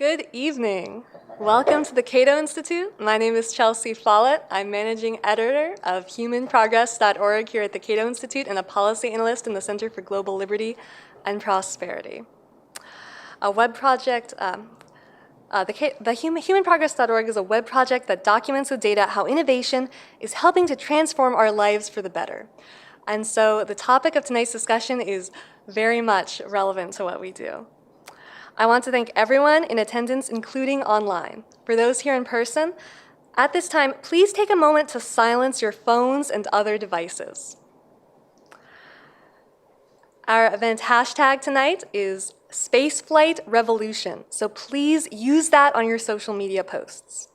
Good evening. Welcome to the Cato Institute. My name is Chelsea Follett. I'm managing editor of humanprogress.org here at the Cato Institute and a policy analyst in the Center for Global Liberty and Prosperity. A web project, humanprogress.org is a web project that documents with data how innovation is helping to transform our lives for the better. And so the topic of tonight's discussion is very much relevant to what we do. I want to thank everyone in attendance, including online. For those here in person, at this time, please take a moment to silence your phones and other devices. Our event hashtag tonight is Spaceflight Revolution, so please use that on your social media posts.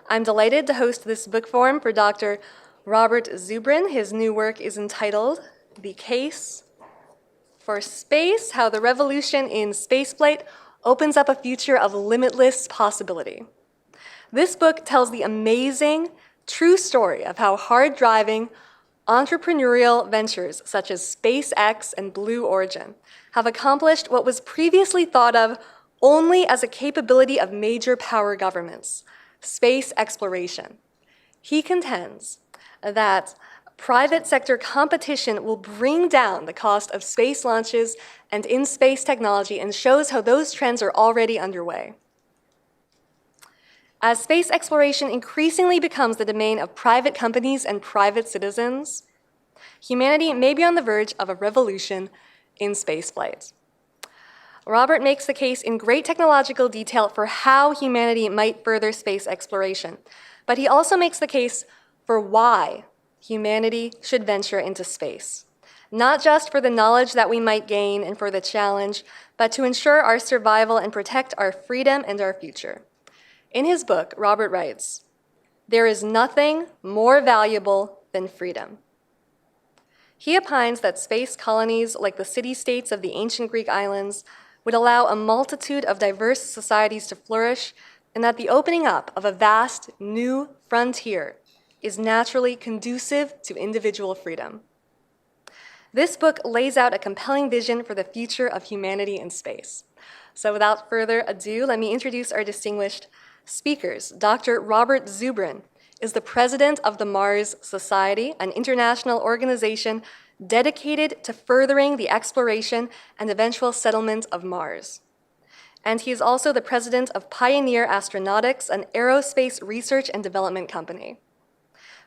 I'm delighted to host this book forum for Dr. Robert Zubrin. His new work is entitled The Case for Space, How the Revolution in Spaceflight Opens Up a Future of Limitless Possibility. This book tells the amazing, true story of how hard-driving, entrepreneurial ventures such as SpaceX and Blue Origin have accomplished what was previously thought of only as a capability of major power governments, space exploration. He contends that private sector competition will bring down the cost of space launches and in-space technology and shows how those trends are already underway. As space exploration increasingly becomes the domain of private companies and private citizens, humanity may be on the verge of a revolution in spaceflight. Robert makes the case in great technological detail for how humanity might further space exploration, but he also makes the case for why humanity should venture into space, not just for the knowledge that we might gain and for the challenge, but to ensure our survival and protect our freedom and our future. In his book, Robert writes, "There is nothing more valuable than freedom." He opines that space colonies, like the city-states of the ancient Greek islands, would allow a multitude of diverse societies to flourish, and that the opening up of a vast new frontier is naturally conducive to individual freedom. This book lays out a compelling vision for the future of humanity in space. So without further ado, let me introduce our distinguished speakers. Dr. Robert Zubrin is the president of the Mars Society, an international organization dedicated to furthering the exploration and eventual settlement of Mars. And he is also the president of Pioneer Astronautics, an aerospace research and development company.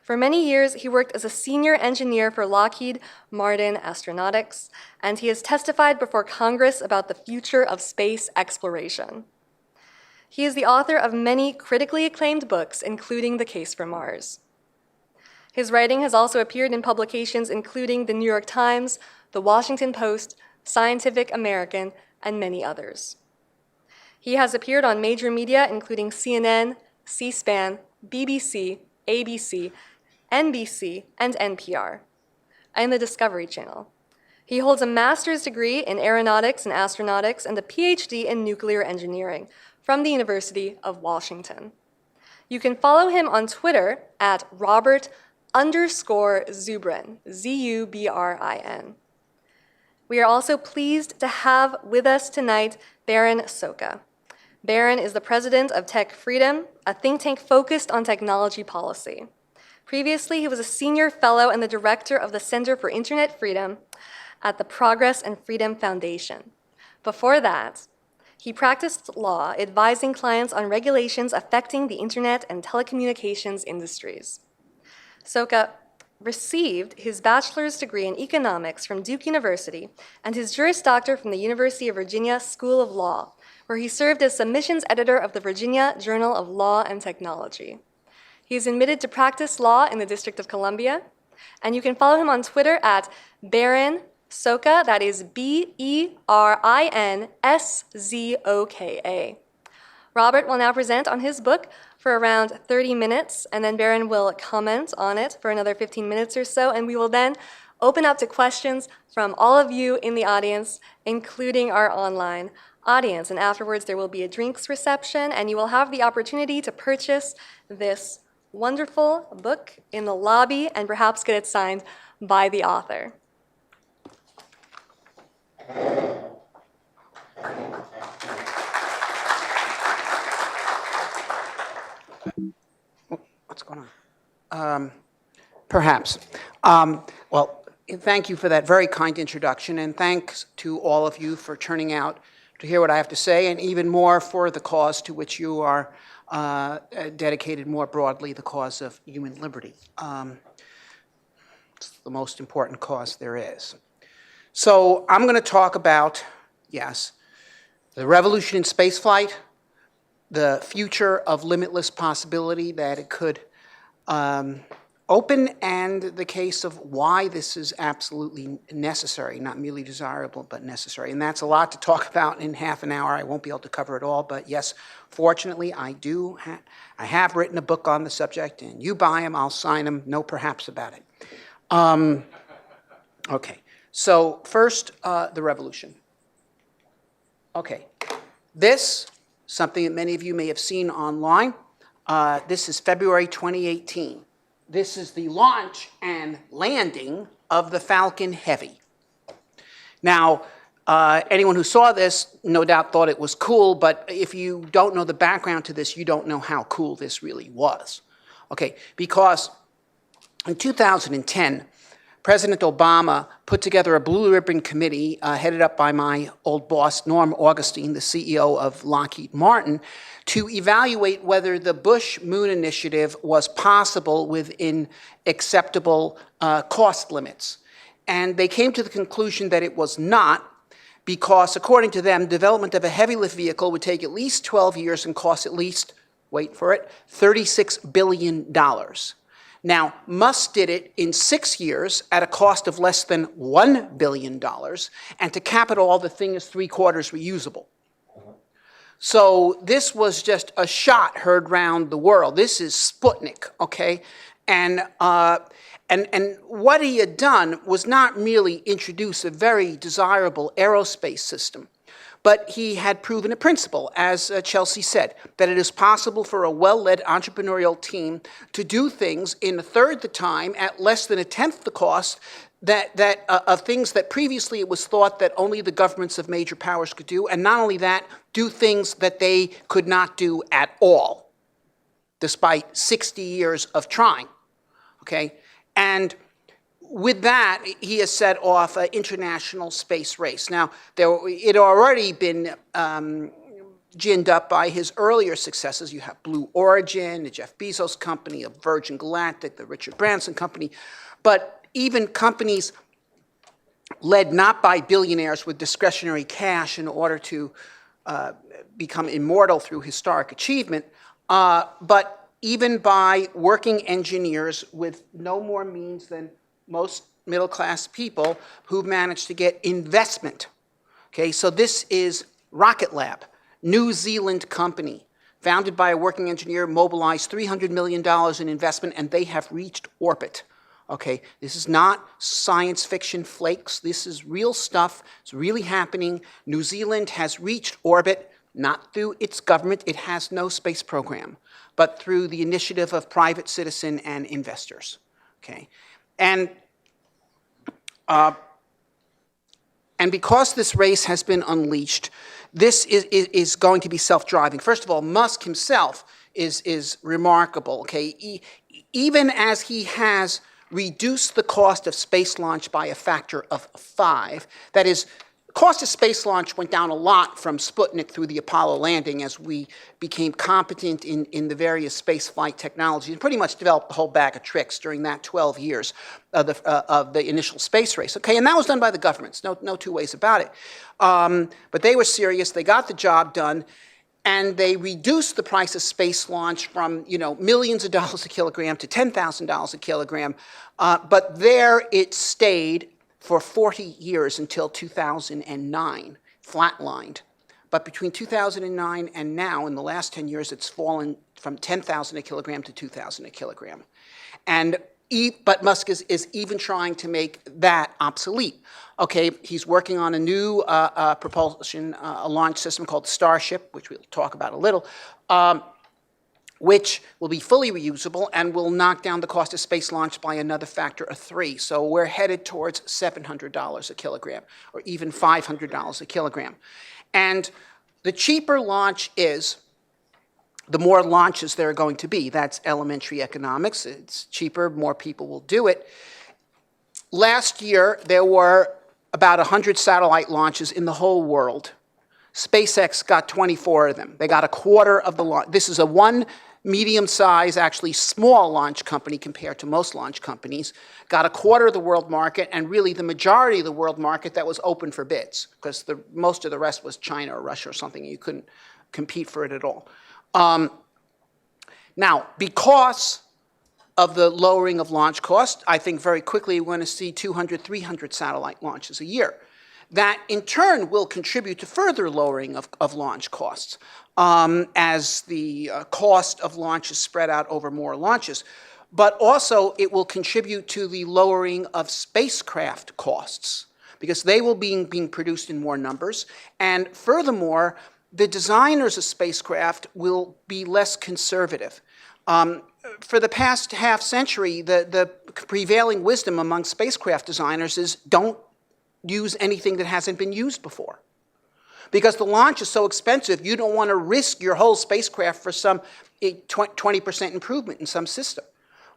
For many years, he worked as a senior engineer for Lockheed Martin Astronautics, and he has testified before Congress about the future of space exploration. He is the author of many critically acclaimed books, including The Case for Mars. His writing has also appeared in publications including The New York Times, The Washington Post, Scientific American, and many others. He has appeared on major media including CNN, C-SPAN, BBC, ABC, NBC, and NPR, and the Discovery Channel. He holds a master's degree in aeronautics and astronautics and a PhD in nuclear engineering from the University of Washington. You can follow him on Twitter at Robert_Zubrin, Z-U-B-R-I-N. We are also pleased to have with us tonight Berin Szóka. Berin is the president of TechFreedom, a think tank focused on technology policy. Previously, he was a senior fellow and the director of the Center for Internet Freedom at the Progress and Freedom Foundation. Before that, he practiced law, advising clients on regulations affecting the internet and telecommunications industries. Szóka received his bachelor's degree in economics from Duke University and his Juris Doctor from the University of Virginia School of Law, where he served as submissions editor of the Virginia Journal of Law and Technology. He is admitted to practice law in the District of Columbia, and you can follow him on Twitter at Berin Szóka, that is BERINSZOKA. Robert will now present on his book for around 30 minutes, and then Berin will comment on it for another 15 minutes or so, and we will then open up to questions from all of you in the audience, including our online audience. And afterwards, there will be a drinks reception, and you will have the opportunity to purchase this wonderful book in the lobby and perhaps get it signed by the author. going on? Perhaps. Well, thank you for that very kind introduction, and thanks to all of you for turning out to hear what I have to say, and even more for the cause to which you are dedicated more broadly, the cause of human liberty. It's the most important cause there is. So I'm going to talk about, yes, the revolution in spaceflight, the future of limitless possibility that it could open, and the case of why this is absolutely necessary, not merely desirable, but necessary. And that's a lot to talk about in half an hour. I won't be able to cover it all, but yes, fortunately, I have written a book on the subject, and you buy them, I'll sign them, no perhaps about it. Okay, so first, the revolution. Okay, this, something that many of you may have seen online, this is February 2018. This is the launch and landing of the Falcon Heavy. Now, anyone who saw this no doubt thought it was cool, but if you don't know the background to this, you don't know how cool this really was. Okay, because in 2010, President Obama put together a blue ribbon committee headed up by my old boss, Norm Augustine, the CEO of Lockheed Martin, to evaluate whether the Bush Moon Initiative was possible within acceptable cost limits. And they came to the conclusion that it was not, because according to them, development of a heavy lift vehicle would take at least 12 years and cost at least, wait for it, $36 billion. Now, Musk did it in 6 years at a cost of less than $1 billion, and to cap it all, the thing is 3/4 reusable. So this was just a shot heard round the world. This is Sputnik, okay? And what he had done was not merely introduce a very desirable aerospace system, but he had proven a principle, as Chelsea said, that it is possible for a well-led entrepreneurial team to do things in a third the time at less than a tenth the cost of things that previously it was thought that only the governments of major powers could do, and not only that, do things that they could not do at all, despite 60 years of trying, okay? And with that, he has set off an international space race. Now, it had already been ginned up by his earlier successes. You have Blue Origin, the Jeff Bezos company, a Virgin Galactic, the Richard Branson company, but even companies led not by billionaires with discretionary cash in order to become immortal through historic achievement, but even by working engineers with no more means than most middle-class people who've managed to get investment. Okay, so this is Rocket Lab, New Zealand company, founded by a working engineer, mobilized $300 million in investment, and they have reached orbit. Okay, this is not science fiction flakes. This is real stuff. It's really happening. New Zealand has reached orbit, not through its government. It has no space program, but through the initiative of private citizen and investors. Okay, and because this race has been unleashed, this is going to be self-driving. First of all, Musk himself is remarkable. Okay, even as he has reduced the cost of space launch by a factor of 5. That is, the cost of space launch went down a lot from Sputnik through the Apollo landing as we became competent in the various space flight technologies and pretty much developed a whole bag of tricks during that 12 years of the initial space race. Okay, and that was done by the governments, no two ways about it. But they were serious, they got the job done, and they reduced the price of space launch from, millions of dollars a kilogram to $10,000 a kilogram. But there it stayed for 40 years until 2009, flatlined. But between 2009 and now, in the last 10 years, it's fallen from 10,000 a kilogram to 2,000 a kilogram. But Musk is even trying to make that obsolete. Okay, he's working on a new propulsion launch system called Starship, which we'll talk about a little, which will be fully reusable and will knock down the cost of space launch by another factor of 3. So we're headed towards $700 a kilogram, or even $500 a kilogram. And the cheaper launch is the more launches there are going to be. That's elementary economics. It's cheaper, more people will do it. Last year, there were about 100 satellite launches in the whole world. SpaceX got 24 of them. They got a quarter of the launch. This is a one medium-sized, actually small launch company compared to most launch companies, got a quarter of the world market, and really the majority of the world market that was open for bids, because most of the rest was China or Russia or something. You couldn't compete for it at all. Now, because of the lowering of launch cost, I think very quickly we're going to see 200, 300 satellite launches a year. That, in turn, will contribute to further lowering of launch costs as the cost of launch is spread out over more launches. But also, it will contribute to the lowering of spacecraft costs, because they will be being produced in more numbers. And furthermore, the designers of spacecraft will be less conservative. For the past half century, the prevailing wisdom among spacecraft designers is don't use anything that hasn't been used before. Because the launch is so expensive, you don't want to risk your whole spacecraft for some 20% improvement in some system.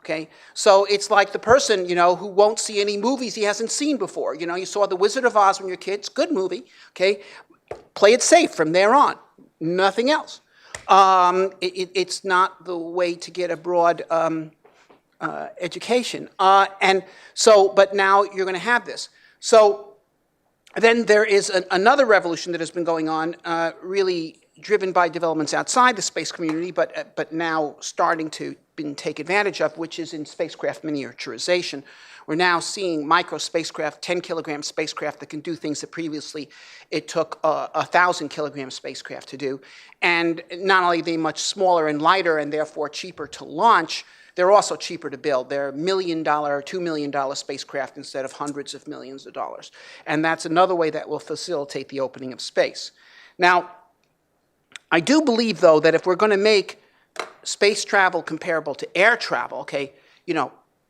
Okay? So it's like the person, who won't see any movies he hasn't seen before. You saw The Wizard of Oz when you were kids, good movie, okay? Play it safe from there on, nothing else. It's not the way to get a broad education. But now you're going to have this. So then there is another revolution that has been going on, really driven by developments outside the space community, but now starting to take advantage of, which is in spacecraft miniaturization. We're now seeing micro spacecraft, 10-kilogram spacecraft that can do things that previously it took 1,000-kilogram spacecraft to do. And not only are they much smaller and lighter and therefore cheaper to launch, they're also cheaper to build. They're $1 million, $2 million spacecraft instead of hundreds of millions of dollars. And that's another way that will facilitate the opening of space. Now, I do believe, though, that if we're going to make space travel comparable to air travel, okay,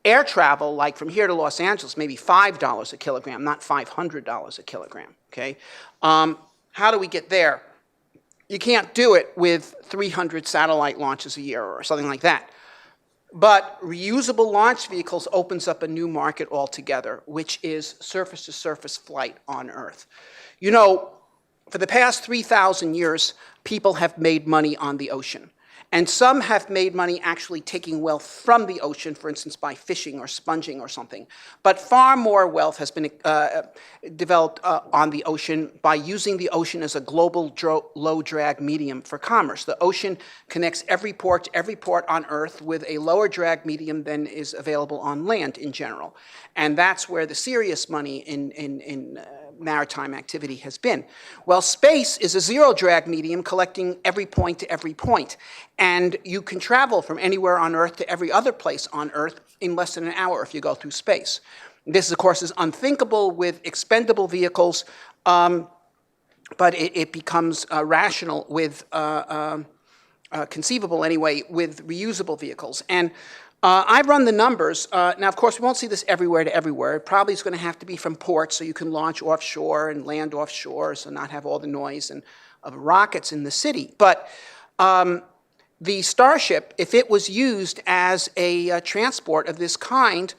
air travel, like from here to Los Angeles, maybe $5 a kilogram, not $500 a kilogram, okay? How do we get there? You can't do it with 300 satellite launches a year or something like that. But reusable launch vehicles opens up a new market altogether, which is surface-to-surface flight on Earth. For the past 3,000 years, people have made money on the ocean. And some have made money actually taking wealth from the ocean, for instance, by fishing or sponging or something. But far more wealth has been developed on the ocean by using the ocean as a global low-drag medium for commerce. The ocean connects every port to every port on Earth with a lower drag medium than is available on land in general. And that's where the serious money in maritime activity has been. Well, space is a zero-drag medium collecting every point to every point. And you can travel from anywhere on Earth to every other place on Earth in less than an hour if you go through space. This, of course, is unthinkable with expendable vehicles, but it becomes rational with, conceivable anyway, with reusable vehicles. And I've run the numbers. Now, of course, we won't see this everywhere to everywhere. It probably is going to have to be from ports, so you can launch offshore and land offshore, so not have all the noise of rockets in the city. But the Starship, if it was used as a transport of this kind,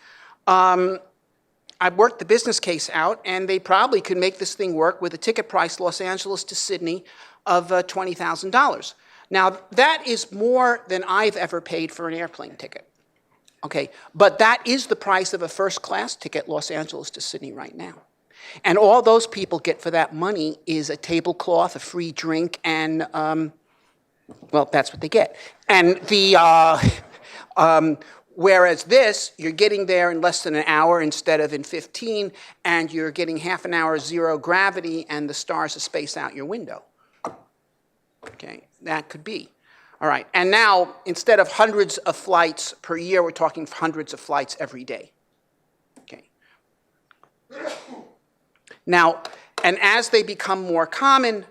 I've worked the business case out, and they probably could make this thing work with a ticket price Los Angeles to Sydney of $20,000. Now, that is more than I've ever paid for an airplane ticket. Okay, but that is the price of a first-class ticket Los Angeles to Sydney right now. And all those people get for that money is a tablecloth, a free drink, and, well, that's what they get. And whereas this, you're getting there in less than an hour instead of in 15, and you're getting half an hour zero gravity, and the stars are spaced out your window. Okay, that could be. All right, and now, instead of hundreds of flights per year, we're talking hundreds of flights every day. Okay. Now, and as they become more common,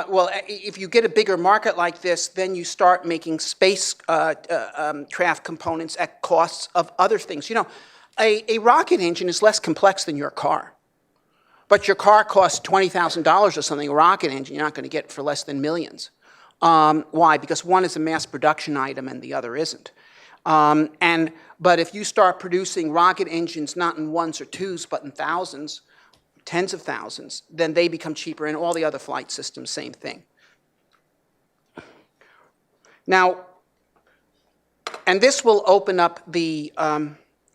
well, if you get a bigger market like this, then you start making space craft components at costs of other things. A rocket engine is less complex than your car. But your car costs $20,000 or something, a rocket engine, you're not going to get for less than millions. Why? Because one is a mass production item and the other isn't. But if you start producing rocket engines not in ones or twos, but in thousands, tens of thousands, then they become cheaper, and all the other flight systems, same thing. Now, and this will open up the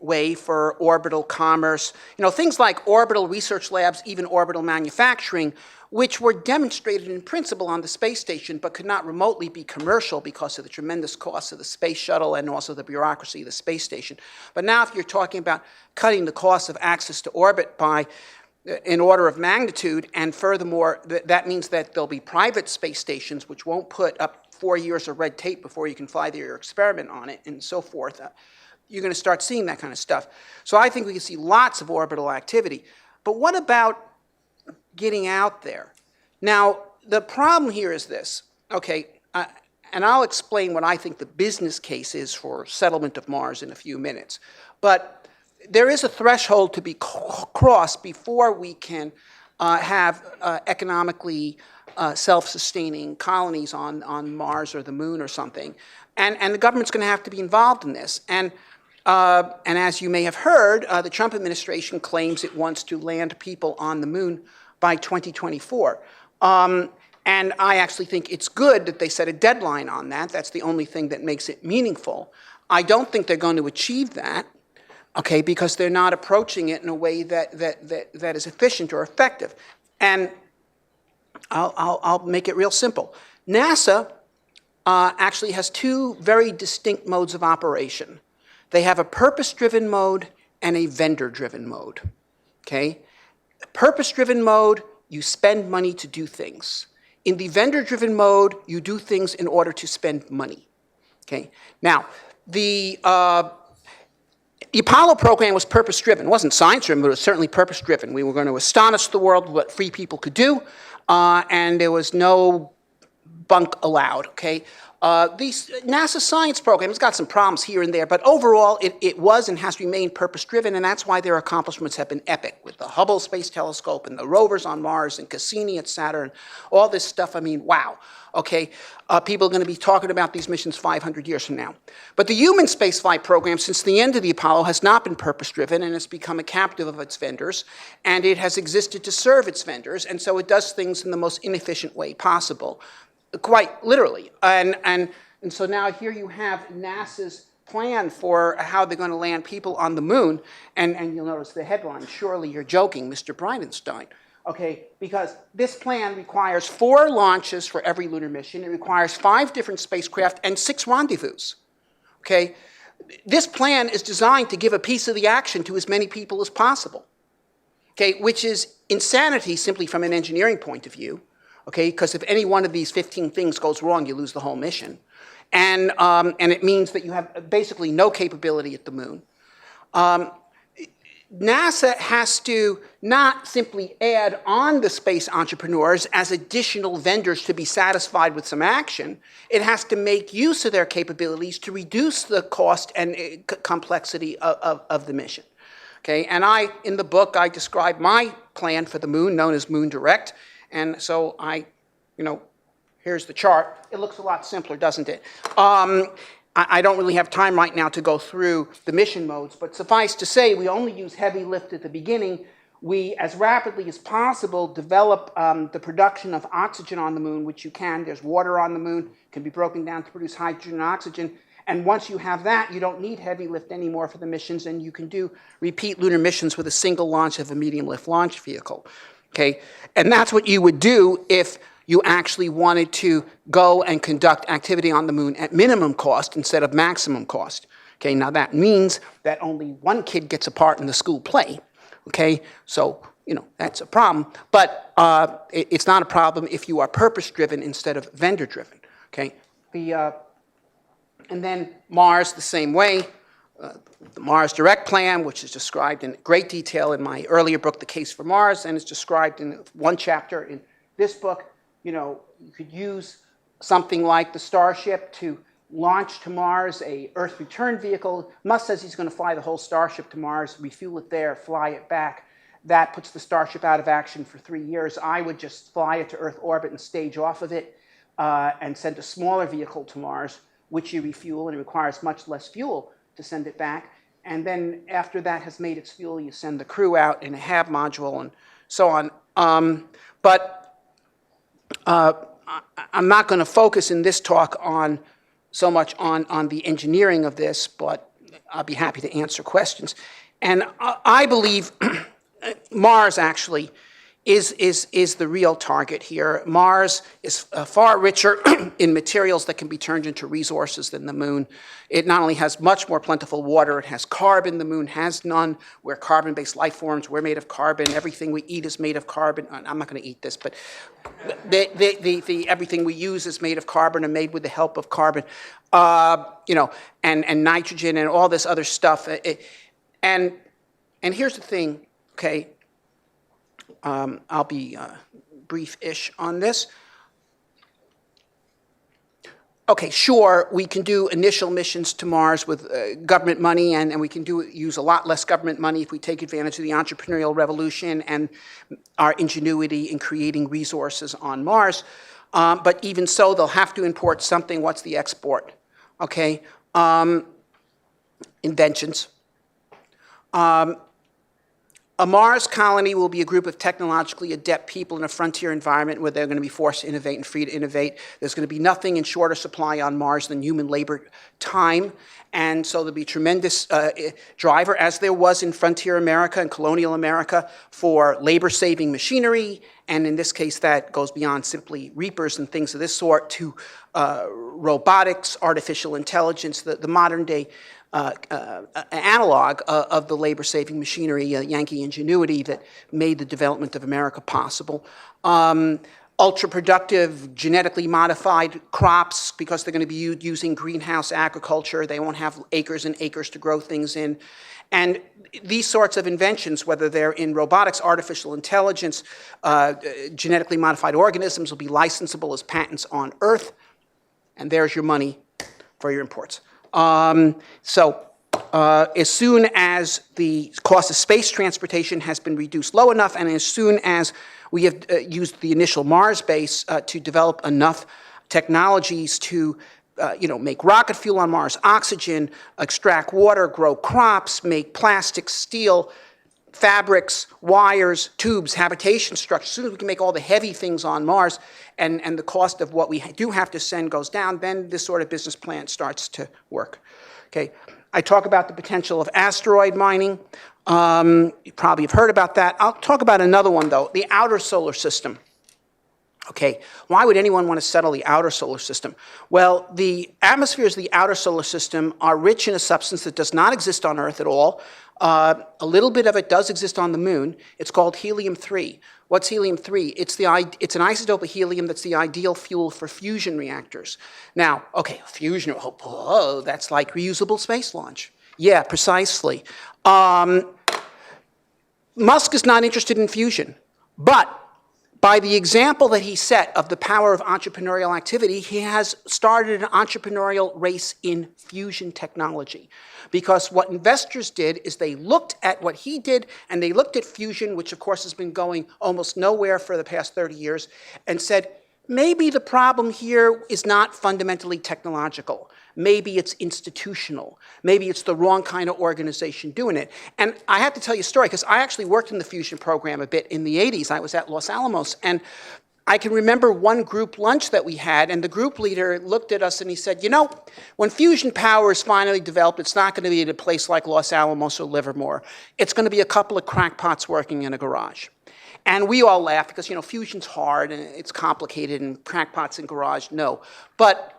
way for orbital commerce. Things like orbital research labs, even orbital manufacturing, which were demonstrated in principle on the space station, but could not remotely be commercial because of the tremendous costs of the space shuttle and also the bureaucracy of the space station. But now if you're talking about cutting the cost of access to orbit by an order of magnitude, and furthermore, that means that there'll be private space stations which won't put up 4 years of red tape before you can fly your experiment on it and so forth. You're going to start seeing that kind of stuff. So I think we can see lots of orbital activity. But what about getting out there? Now, the problem here is this, okay, and I'll explain what I think the business case is for settlement of Mars in a few minutes. But there is a threshold to be crossed before we can have economically self-sustaining colonies on Mars or the Moon or something. And the government's going to have to be involved in this. And as you may have heard, the Trump administration claims it wants to land people on the Moon by 2024. And I actually think it's good that they set a deadline on that. That's the only thing that makes it meaningful. I don't think they're going to achieve that, okay, because they're not approaching it in a way that is efficient or effective. And I'll make it real simple. NASA actually has two very distinct modes of operation. They have a purpose-driven mode and a vendor-driven mode, okay? Purpose-driven mode, you spend money to do things. In the vendor-driven mode, you do things in order to spend money, okay? Now, the Apollo program was purpose-driven. It wasn't science-driven, but it was certainly purpose-driven. We were going to astonish the world with what free people could do, and there was no bunk allowed, okay? These NASA science program has got some problems here and there, but overall it was and has remained purpose-driven, and that's why their accomplishments have been epic with the Hubble Space Telescope and the rovers on Mars and Cassini at Saturn, all this stuff. I mean, wow, okay? People are going to be talking about these missions 500 years from now. But the human spaceflight program, since the end of the Apollo, has not been purpose-driven, and it's become a captive of its vendors, and it has existed to serve its vendors, and so it does things in the most inefficient way possible. Quite literally. And so now here you have NASA's plan for how they're going to land people on the Moon. And you'll notice the headline, "Surely you're joking, Mr. Bridenstine." Okay, because this plan requires 4 launches for every lunar mission. It requires 5 different spacecraft and 6 rendezvous. Okay, this plan is designed to give a piece of the action to as many people as possible. Okay, which is insanity simply from an engineering point of view. Okay, because if any one of these 15 things goes wrong, you lose the whole mission. And it means that you have basically no capability at the Moon. NASA has to not simply add on the space entrepreneurs as additional vendors to be satisfied with some action. It has to make use of their capabilities to reduce the cost and complexity of the mission. Okay, and in the book, I describe my plan for the Moon, known as Moon Direct. And so here's the chart. It looks a lot simpler, doesn't it? I don't really have time right now to go through the mission modes, but suffice to say, we only use heavy lift at the beginning. We, as rapidly as possible, develop the production of oxygen on the Moon, which you can. There's water on the Moon, can be broken down to produce hydrogen and oxygen. And once you have that, you don't need heavy lift anymore for the missions, and you can do repeat lunar missions with a single launch of a medium lift launch vehicle. Okay, and that's what you would do if you actually wanted to go and conduct activity on the Moon at minimum cost instead of maximum cost. Okay, now that means that only one kid gets a part in the school play. Okay, so that's a problem, but it's not a problem if you are purpose-driven instead of vendor-driven. Okay, and then Mars the same way. The Mars Direct plan, which is described in great detail in my earlier book, The Case for Mars, and is described in one chapter in this book. You could use something like the Starship to launch to Mars a Earth return vehicle. Musk says he's going to fly the whole Starship to Mars, refuel it there, fly it back. That puts the Starship out of action for 3 years. I would just fly it to Earth orbit and stage off of it. and send a smaller vehicle to Mars, which you refuel, and it requires much less fuel to send it back. And then after that has made its fuel, you send the crew out in a HAB module and so on. I'm not going to focus in this talk on so much on the engineering of this, but I'll be happy to answer questions. And I believe Mars actually is the real target here. Mars is far richer in materials that can be turned into resources than the moon. It not only has much more plentiful water, it has carbon. The moon has none. We're carbon-based life forms. We're made of carbon. Everything we eat is made of carbon. I'm not going to eat this, but everything we use is made of carbon and made with the help of carbon, and nitrogen and all this other stuff. And here's the thing, okay? I'll be brief-ish on this. Okay, sure, we can do initial missions to Mars with government money, and we can use a lot less government money if we take advantage of the entrepreneurial revolution and our ingenuity in creating resources on Mars. But even so, they'll have to import something. What's the export? Okay, inventions. A Mars colony will be a group of technologically adept people in a frontier environment where they're going to be forced to innovate and free to innovate. There's going to be nothing in shorter supply on Mars than human labor time. And so there'll be a tremendous driver, as there was in frontier America and colonial America, for labor-saving machinery. And in this case, that goes beyond simply reapers and things of this sort to robotics, artificial intelligence, the modern-day analog of the labor-saving machinery, Yankee ingenuity that made the development of America possible. Ultra-productive, genetically modified crops, because they're going to be using greenhouse agriculture. They won't have acres and acres to grow things in. And these sorts of inventions, whether they're in robotics, artificial intelligence, genetically modified organisms, will be licensable as patents on Earth. And there's your money for your imports. As soon as the cost of space transportation has been reduced low enough, and as soon as we have used the initial Mars base to develop enough technologies to make rocket fuel on Mars, oxygen, extract water, grow crops, make plastic, steel, fabrics, wires, tubes, habitation structures. As soon as we can make all the heavy things on Mars and the cost of what we do have to send goes down, then this sort of business plan starts to work. Okay, I talk about the potential of asteroid mining. You probably have heard about that. I'll talk about another one, though, the outer solar system. Okay, why would anyone want to settle the outer solar system? Well, the atmospheres of the outer solar system are rich in a substance that does not exist on Earth at all. A little bit of it does exist on the moon. It's called helium-3. What's helium-3? It's an isotope of helium that's the ideal fuel for fusion reactors. Now, okay, fusion, oh, that's like reusable space launch. Yeah, precisely. Musk is not interested in fusion, but by the example that he set of the power of entrepreneurial activity, he has started an entrepreneurial race in fusion technology. Because what investors did is they looked at what he did, and they looked at fusion, which of course has been going almost nowhere for the past 30 years, and said, maybe the problem here is not fundamentally technological. Maybe it's institutional. Maybe it's the wrong kind of organization doing it. And I have to tell you a story, because I actually worked in the fusion program a bit in the 80s. I was at Los Alamos. And I can remember one group lunch that we had, and the group leader looked at us and he said, when fusion power is finally developed, it's not going to be at a place like Los Alamos or Livermore. It's going to be a couple of crackpots working in a garage. And we all laughed because, fusion's hard and it's complicated, and crackpots in garage, no. But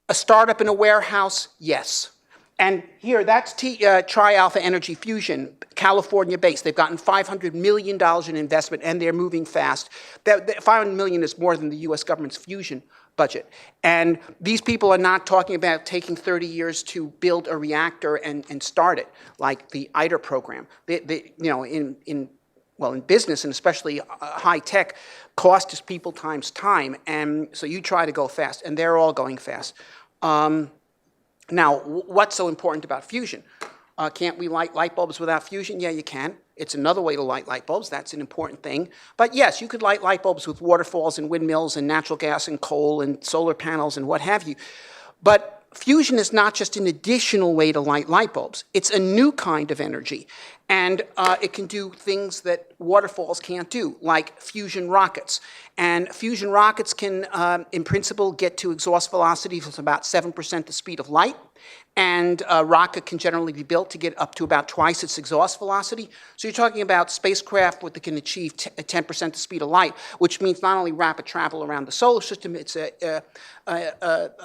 a startup in a warehouse, yes. And here, that's Tri-Alpha Energy Fusion, California-based. They've gotten $500 million in investment, and they're moving fast. That $500 million is more than the US government's fusion budget. And these people are not talking about taking 30 years to build a reactor and start it, like the ITER program. In business, and especially high tech, cost is people times time. And so you try to go fast, and they're all going fast. Now, what's so important about fusion? Can't we light light bulbs without fusion? Yeah, you can. It's another way to light light bulbs. That's an important thing. But yes, you could light light bulbs with waterfalls and windmills and natural gas and coal and solar panels and what have you. But fusion is not just an additional way to light light bulbs. It's a new kind of energy. And it can do things that waterfalls can't do, like fusion rockets. And fusion rockets can, in principle, get to exhaust velocities of about 7% the speed of light. And a rocket can generally be built to get up to about twice its exhaust velocity. So you're talking about spacecraft that can achieve 10% the speed of light, which means not only rapid travel around the solar system, it's a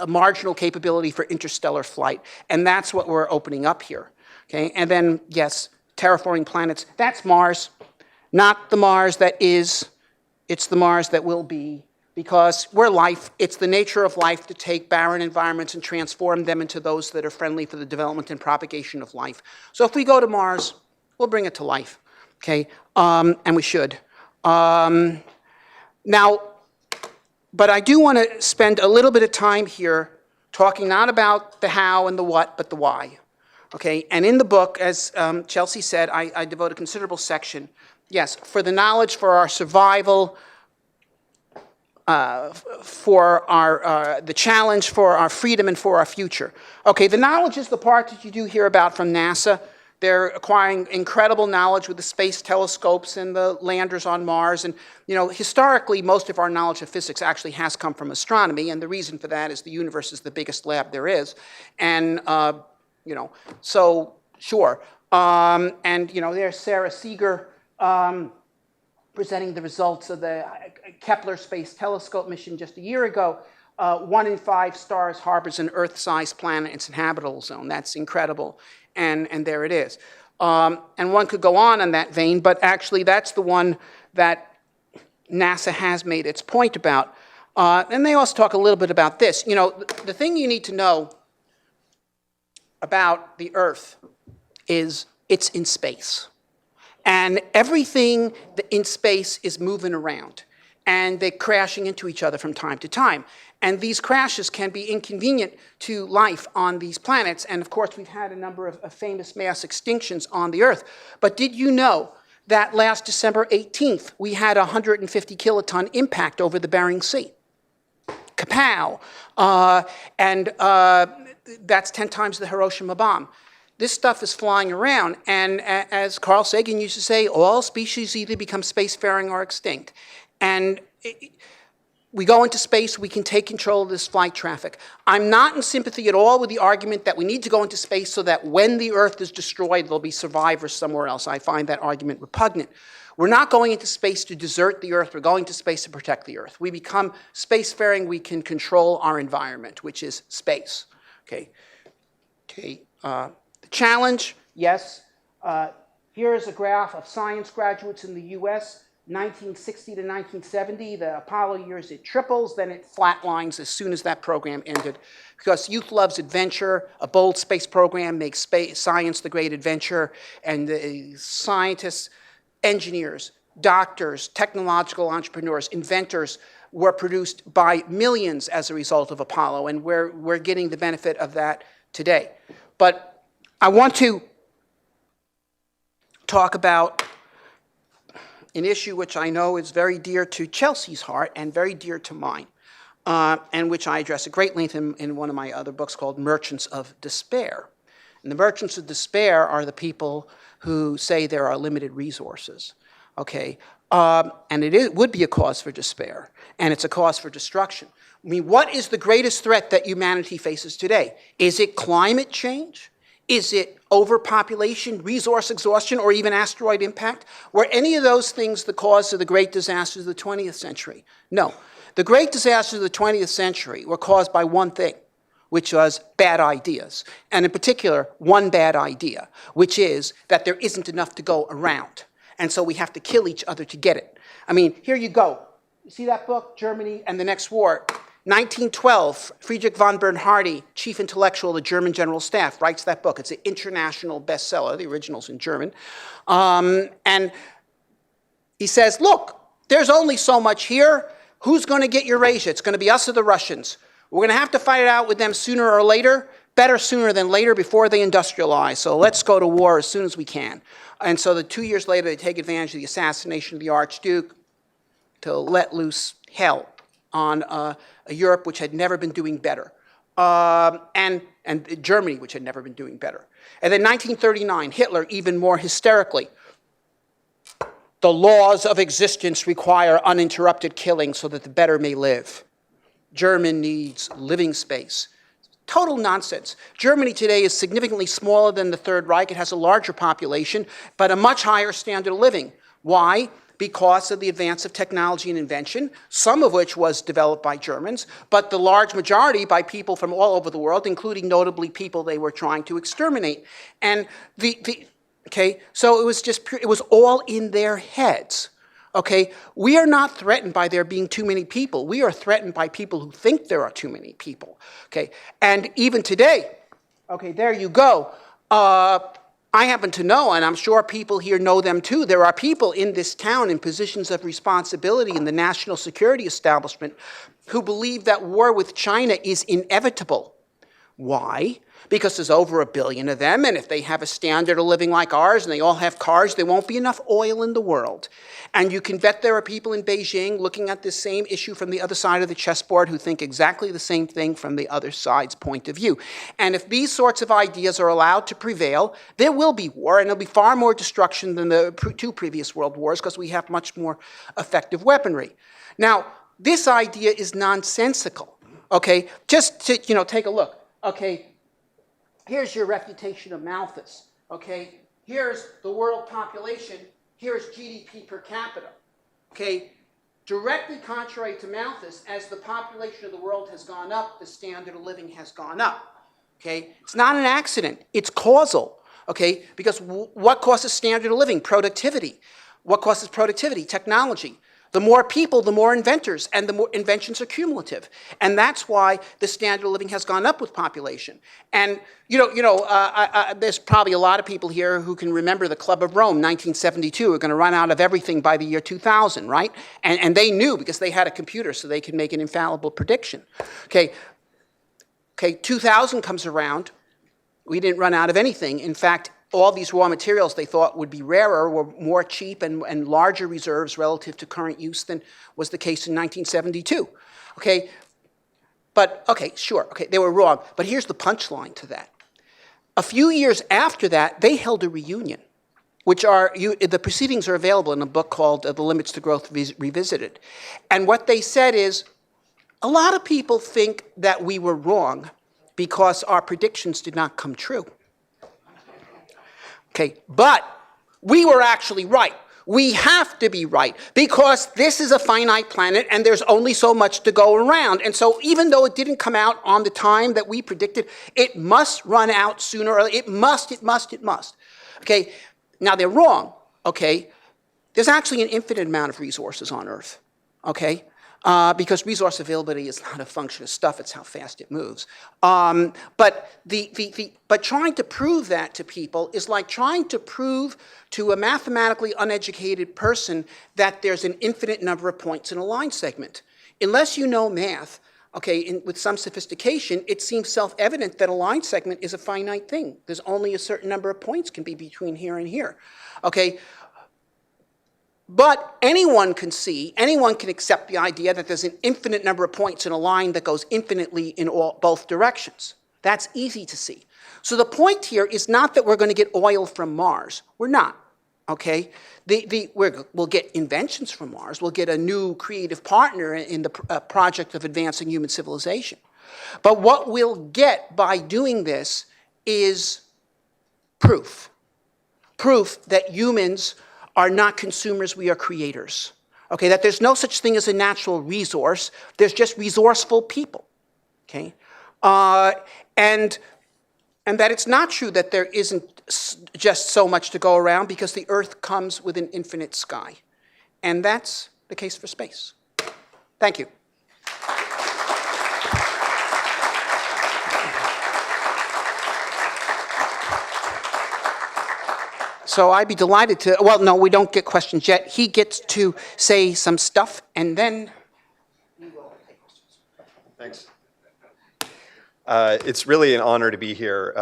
marginal capability for interstellar flight. And that's what we're opening up here. Okay? And then, yes, terraforming planets, that's Mars. Not the Mars that is, it's the Mars that will be. Because we're life, it's the nature of life to take barren environments and transform them into those that are friendly for the development and propagation of life. So if we go to Mars, we'll bring it to life, okay? And we should. Now, but I do want to spend a little bit of time here talking not about the how and the what, but the why, okay? And in the book, as Chelsea said, I devote a considerable section, yes, for the knowledge, for our survival, for our, the challenge, for our freedom, and for our future. Okay, the knowledge is the part that you do hear about from NASA. They're acquiring incredible knowledge with the space telescopes and the landers on Mars. And, you know, historically, most of our knowledge of physics actually has come from astronomy. And the reason for that is the universe is the biggest lab there is. And, you know, so, sure. And, you know, there's Sarah Seeger, presenting the results of the Kepler Space Telescope mission just a year ago. 1 in 5 stars harbors an Earth-sized planet in its habitable zone. That's incredible. And there it is. And one could go on that vein, but actually that's the one that NASA has made its point about. And they also talk a little bit about this. You know, the thing you need to know about the Earth is it's in space. And everything in space is moving around, and they're crashing into each other from time to time. And these crashes can be inconvenient to life on these planets. And of course, we've had a number of famous mass extinctions on the Earth. But did you know that last December 18th, we had a 150 kiloton impact over the Bering Sea? Kapow! And that's 10 times the Hiroshima bomb. This stuff is flying around, and as Carl Sagan used to say, all species either become spacefaring or extinct. And we go into space, we can take control of this flight traffic. I'm not in sympathy at all with the argument that we need to go into space so that when the Earth is destroyed, there'll be survivors somewhere else. I find that argument repugnant. We're not going into space to desert the Earth. We're going to space to protect the Earth. We become spacefaring. We can control our environment, which is space. Okay. Challenge, yes. Here is a graph of science graduates in the US, 1960 to 1970. The Apollo years, it triples, then it flatlines as soon as that program ended. Because youth loves adventure. A bold space program makes science the great adventure. And the scientists, engineers, doctors, technological entrepreneurs, inventors were produced by millions as a result of Apollo. And we're getting the benefit of that today. But I want to talk about an issue which I know is very dear to Chelsea's heart and very dear to mine, and which I address at great length in one of my other books called Merchants of Despair. And the merchants of despair are the people who say there are limited resources, okay? And it would be a cause for despair, and it's a cause for destruction. I mean, what is the greatest threat that humanity faces today? Is it climate change? Is it overpopulation, resource exhaustion, or even asteroid impact? Were any of those things the cause of the great disasters of the 20th century? No. The great disasters of the 20th century were caused by one thing, which was bad ideas. And in particular, one bad idea, which is that there isn't enough to go around. And so we have to kill each other to get it. I mean, here you go. You see that book, Germany and the Next War? 1912, Friedrich von Bernhardi, chief intellectual of the German General Staff, writes that book. It's an international bestseller. The original's in German. And he says, look, there's only so much here. Who's going to get Eurasia? It's going to be us or the Russians. We're going to have to fight it out with them sooner or later, better sooner than later before they industrialize. So let's go to war as soon as we can. And so 2 years later, they take advantage of the assassination of the Archduke to let loose hell on a Europe which had never been doing better, and Germany, which had never been doing better. And then 1939, Hitler, even more hysterically, the laws of existence require uninterrupted killing so that the better may live. German needs living space. Total nonsense. Germany today is significantly smaller than the Third Reich. It has a larger population, but a much higher standard of living. Why? Because of the advance of technology and invention, some of which was developed by Germans, but the large majority by people from all over the world, including notably people they were trying to exterminate. And okay, so it was all in their heads. Okay, we are not threatened by there being too many people. We are threatened by people who think there are too many people. Okay, and even today, okay, there you go. I happen to know, and I'm sure people here know them too, there are people in this town in positions of responsibility in the national security establishment who believe that war with China is inevitable. Why? Because there's over 1 billion of them, and if they have a standard of living like ours and they all have cars, there won't be enough oil in the world. And you can bet there are people in Beijing looking at this same issue from the other side of the chessboard who think exactly the same thing from the other side's point of view. And if these sorts of ideas are allowed to prevail, there will be war, and there'll be far more destruction than the 2 previous world wars because we have much more effective weaponry. Now, this idea is nonsensical, okay? Just to, take a look, okay? Here's your refutation of Malthus, okay? Here's the world population. Here's GDP per capita, okay? Directly contrary to Malthus, as the population of the world has gone up, the standard of living has gone up, okay? It's not an accident. It's causal, okay? Because what causes standard of living? Productivity. What causes productivity? Technology. The more people, the more inventors, and the more inventions are cumulative. And that's why the standard of living has gone up with population. And, there's probably a lot of people here who can remember the Club of Rome, 1972, are going to run out of everything by the year 2000, right? And they knew because they had a computer so they could make an infallible prediction. Okay, 2000 comes around, we didn't run out of anything. In fact, all these raw materials they thought would be rarer were more cheap and larger reserves relative to current use than was the case in 1972. Okay, but, okay, sure, okay, they were wrong. But here's the punchline to that. A few years after that, they held a reunion, which the proceedings are available in a book called The Limits to Growth Revisited. And what they said is, a lot of people think that we were wrong because our predictions did not come true. Okay, but we were actually right. We have to be right because this is a finite planet and there's only so much to go around. And so even though it didn't come out on the time that we predicted, it must run out sooner or later. It must. Okay, now they're wrong, okay? There's actually an infinite amount of resources on Earth, okay? Because resource availability is not a function of stuff, it's how fast it moves. But trying to prove that to people is like trying to prove to a mathematically uneducated person that there's an infinite number of points in a line segment. Unless you know math, okay, with some sophistication, it seems self-evident that a line segment is a finite thing. There's only a certain number of points can be between here and here, okay? But anyone can accept the idea that there's an infinite number of points in a line that goes infinitely in both directions. That's easy to see. So the point here is not that we're going to get oil from Mars. We're not, okay? We'll get inventions from Mars. We'll get a new creative partner in the project of advancing human civilization. But what we'll get by doing this is proof. Proof that humans are not consumers, we are creators. Okay, that there's no such thing as a natural resource, there's just resourceful people, okay? And that it's not true that there isn't just so much to go around because the Earth comes with an infinite sky. And that's the case for space. Thank you. So I'd be delighted to, well, no, we don't get questions yet. He gets to say some stuff, and then we will take questions. Thanks. It's really an honor to be here.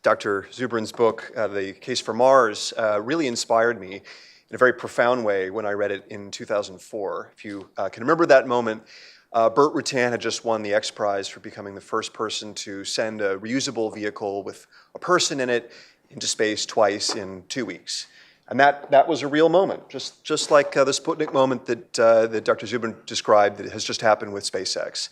Dr. Zubrin's book, The Case for Mars, really inspired me in a very profound way when I read it in 2004. If you can remember that moment, Burt Rutan had just won the X Prize for becoming the first person to send a reusable vehicle with a person in it into space twice in 2 weeks. And that was a real moment, just like the Sputnik moment that Dr. Zubrin described that has just happened with SpaceX.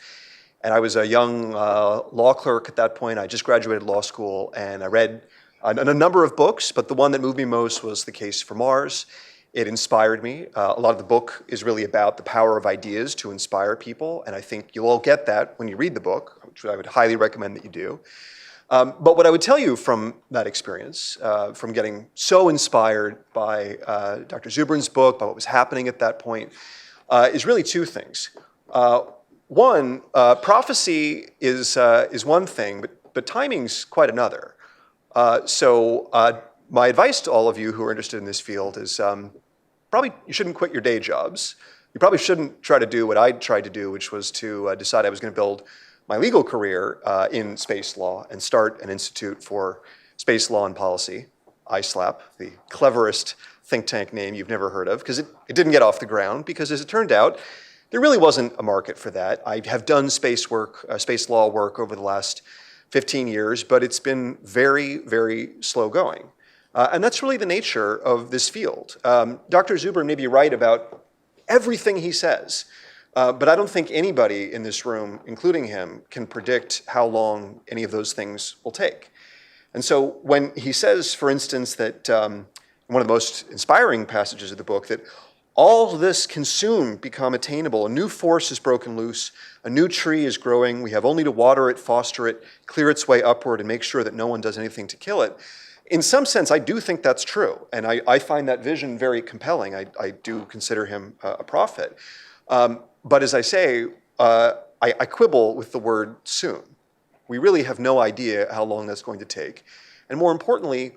And I was a young law clerk at that point. I just graduated law school, and I read a number of books, but the one that moved me most was The Case for Mars. It inspired me. A lot of the book is really about the power of ideas to inspire people, and I think you'll all get that when you read the book, which I would highly recommend that you do. But what I would tell you from that experience, from getting so inspired by Dr. Zubrin's book, by what was happening at that point, is really two things. One, prophecy is one thing, but timing's quite another. So my advice to all of you who are interested in this field is probably you shouldn't quit your day jobs. You probably shouldn't try to do what I tried to do, which was to decide I was going to build my legal career in space law and start an institute for space law and policy, ISLAP, the cleverest think tank name you've never heard of, because it didn't get off the ground, because as it turned out, there really wasn't a market for that. I have done space law work over the last 15 years, but it's been very, very slow going. And that's really the nature of this field. Dr. Zubrin may be right about everything he says, but I don't think anybody in this room, including him, can predict how long any of those things will take. And so when he says, for instance, that one of the most inspiring passages of the book, that all this can soon become attainable. A new force is broken loose. A new tree is growing. We have only to water it, foster it, clear its way upward, and make sure that no one does anything to kill it. In some sense, I do think that's true. And I find that vision very compelling. I do consider him a prophet. But as I say, I quibble with the word soon. We really have no idea how long that's going to take. And more importantly,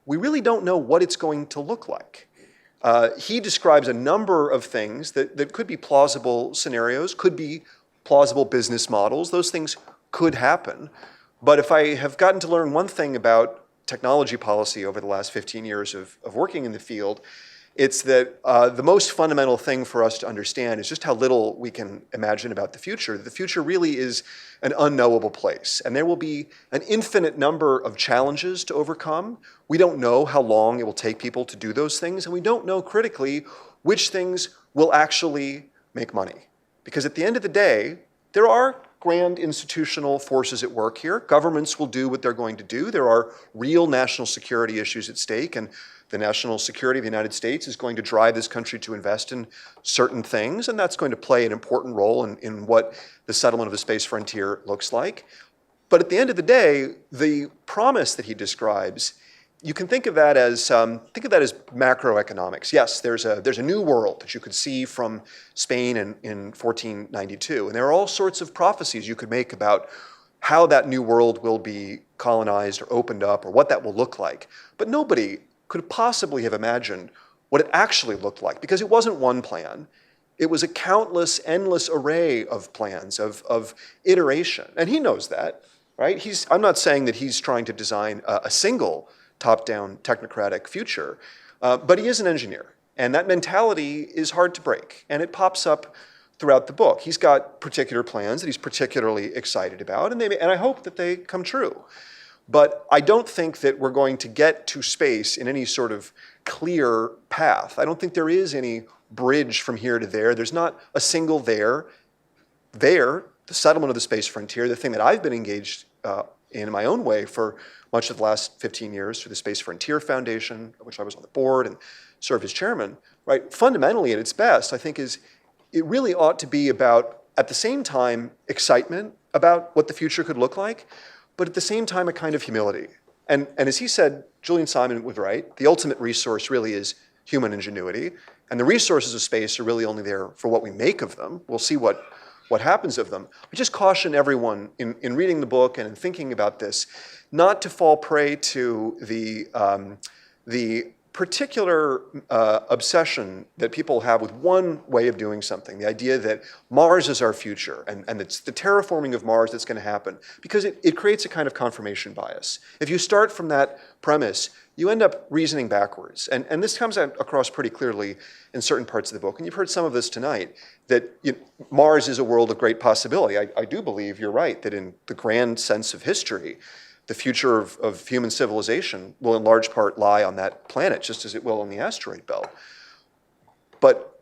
we really don't know what it's going to look like. He describes a number of things that could be plausible scenarios, could be plausible business models. Those things could happen. But if I have gotten to learn one thing about technology policy over the last 15 years of working in the field, it's that the most fundamental thing for us to understand is just how little we can imagine about the future. The future really is an unknowable place, and there will be an infinite number of challenges to overcome. We don't know how long it will take people to do those things, and we don't know critically which things will actually make money. Because at the end of the day, there are grand institutional forces at work here. Governments will do what they're going to do. There are real national security issues at stake, and the national security of the United States is going to drive this country to invest in certain things, and that's going to play an important role in what the settlement of the space frontier looks like. But at the end of the day, the promise that he describes, you can think of that as macroeconomics. Yes, there's a new world that you could see from Spain in 1492, and there are all sorts of prophecies you could make about how that new world will be colonized or opened up or what that will look like. But nobody could possibly have imagined what it actually looked like, because it wasn't one plan. It was a countless, endless array of plans, of iteration. And he knows that, right? I'm not saying that he's trying to design a single top-down technocratic future, but he is an engineer. And that mentality is hard to break, and it pops up throughout the book. He's got particular plans that he's particularly excited about, and I hope that they come true. But I don't think that we're going to get to space in any sort of clear path. I don't think there is any bridge from here to there. There's not a single there. The settlement of the space frontier, the thing that I've been engaged in my own way for much of the last 15 years through the Space Frontier Foundation, of which I was on the board and served as chairman, right? Fundamentally, at its best, I think it really ought to be about, at the same time, excitement about what the future could look like, but at the same time, a kind of humility. And as he said, Julian Simon was right, the ultimate resource really is human ingenuity, and the resources of space are really only there for what we make of them. We'll see what happens of them. I just caution everyone in reading the book and in thinking about this, not to fall prey to the particular obsession that people have with one way of doing something, the idea that Mars is our future and it's the terraforming of Mars that's going to happen, because it creates a kind of confirmation bias. If you start from that premise, you end up reasoning backwards. And this comes out across pretty clearly in certain parts of the book, and you've heard some of this tonight, that Mars is a world of great possibility. I do believe you're right, that in the grand sense of history, the future of human civilization will in large part lie on that planet, just as it will in the asteroid belt. But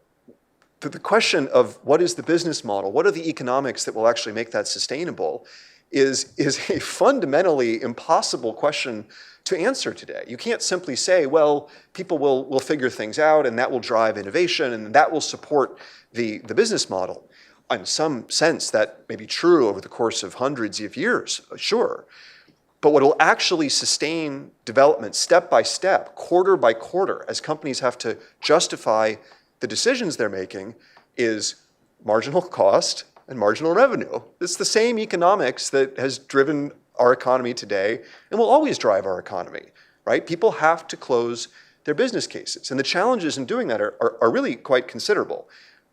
the question of what is the business model, what are the economics that will actually make that sustainable, is a fundamentally impossible question to answer today. You can't simply say, well, people will figure things out and that will drive innovation and that will support the business model. In some sense, that may be true over the course of hundreds of years, sure. But what will actually sustain development step by step, quarter by quarter, as companies have to justify the decisions they're making, is marginal cost and marginal revenue. It's the same economics that has driven our economy today and will always drive our economy, right? People have to close their business cases. And the challenges in doing that are really quite considerable.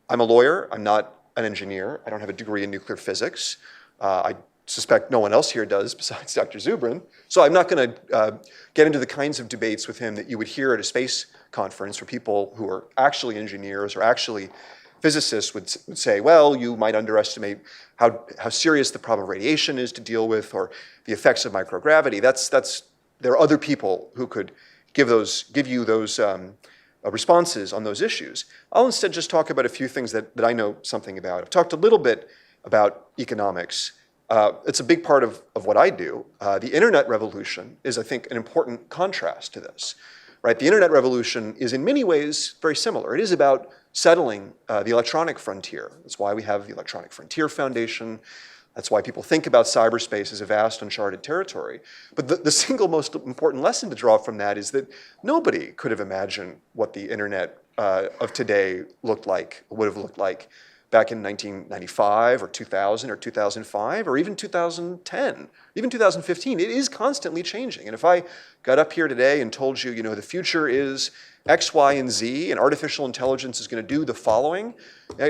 I'm a lawyer. I'm not an engineer. I don't have a degree in nuclear physics. I suspect no one else here does besides Dr. Zubrin. So I'm not going to get into the kinds of debates with him that you would hear at a space conference where people who are actually engineers or actually physicists would say, well, you might underestimate how serious the problem of radiation is to deal with, or the effects of microgravity. There are other people who could give you those responses on those issues. I'll instead just talk about a few things that I know something about. I've talked a little bit about economics. It's a big part of what I do. The internet revolution is, I think, an important contrast to this. Right? The internet revolution is in many ways very similar. It is about settling the electronic frontier. That's why we have the Electronic Frontier Foundation. That's why people think about cyberspace as a vast uncharted territory. But the single most important lesson to draw from that is that nobody could have imagined what the internet of today would have looked like back in 1995 or 2000 or 2005 or even 2010, even 2015. It is constantly changing. And if I got up here today and told you, the future is X, Y, and Z, and artificial intelligence is going to do the following,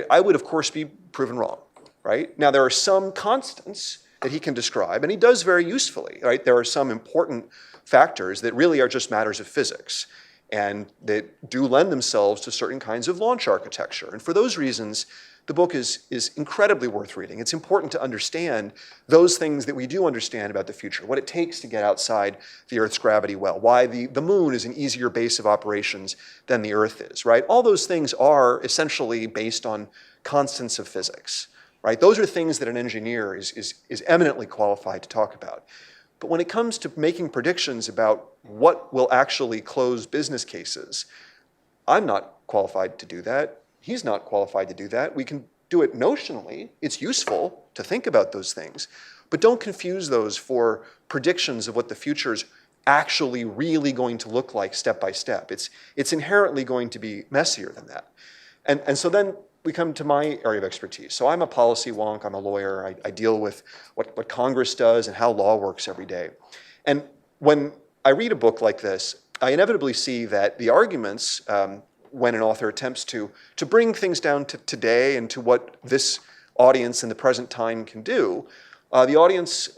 I would, of course, be proven wrong, right? Now, there are some constants that he can describe, and he does very usefully, right? There are some important factors that really are just matters of physics and that do lend themselves to certain kinds of launch architecture. And for those reasons, the book is incredibly worth reading. It's important to understand those things that we do understand about the future, what it takes to get outside the Earth's gravity well, why the moon is an easier base of operations than the Earth is, right? All those things are essentially based on constants of physics, right? Those are things that an engineer is eminently qualified to talk about. But when it comes to making predictions about what will actually close business cases, I'm not qualified to do that. He's not qualified to do that. We can do it notionally. It's useful to think about those things. But don't confuse those for predictions of what the future's actually really going to look like step by step. It's inherently going to be messier than that. And so then we come to my area of expertise. So I'm a policy wonk. I'm a lawyer. I deal with what Congress does and how law works every day. And when I read a book like this, I inevitably see that the arguments, when an author attempts to bring things down to today and to what this audience in the present time can do, the audience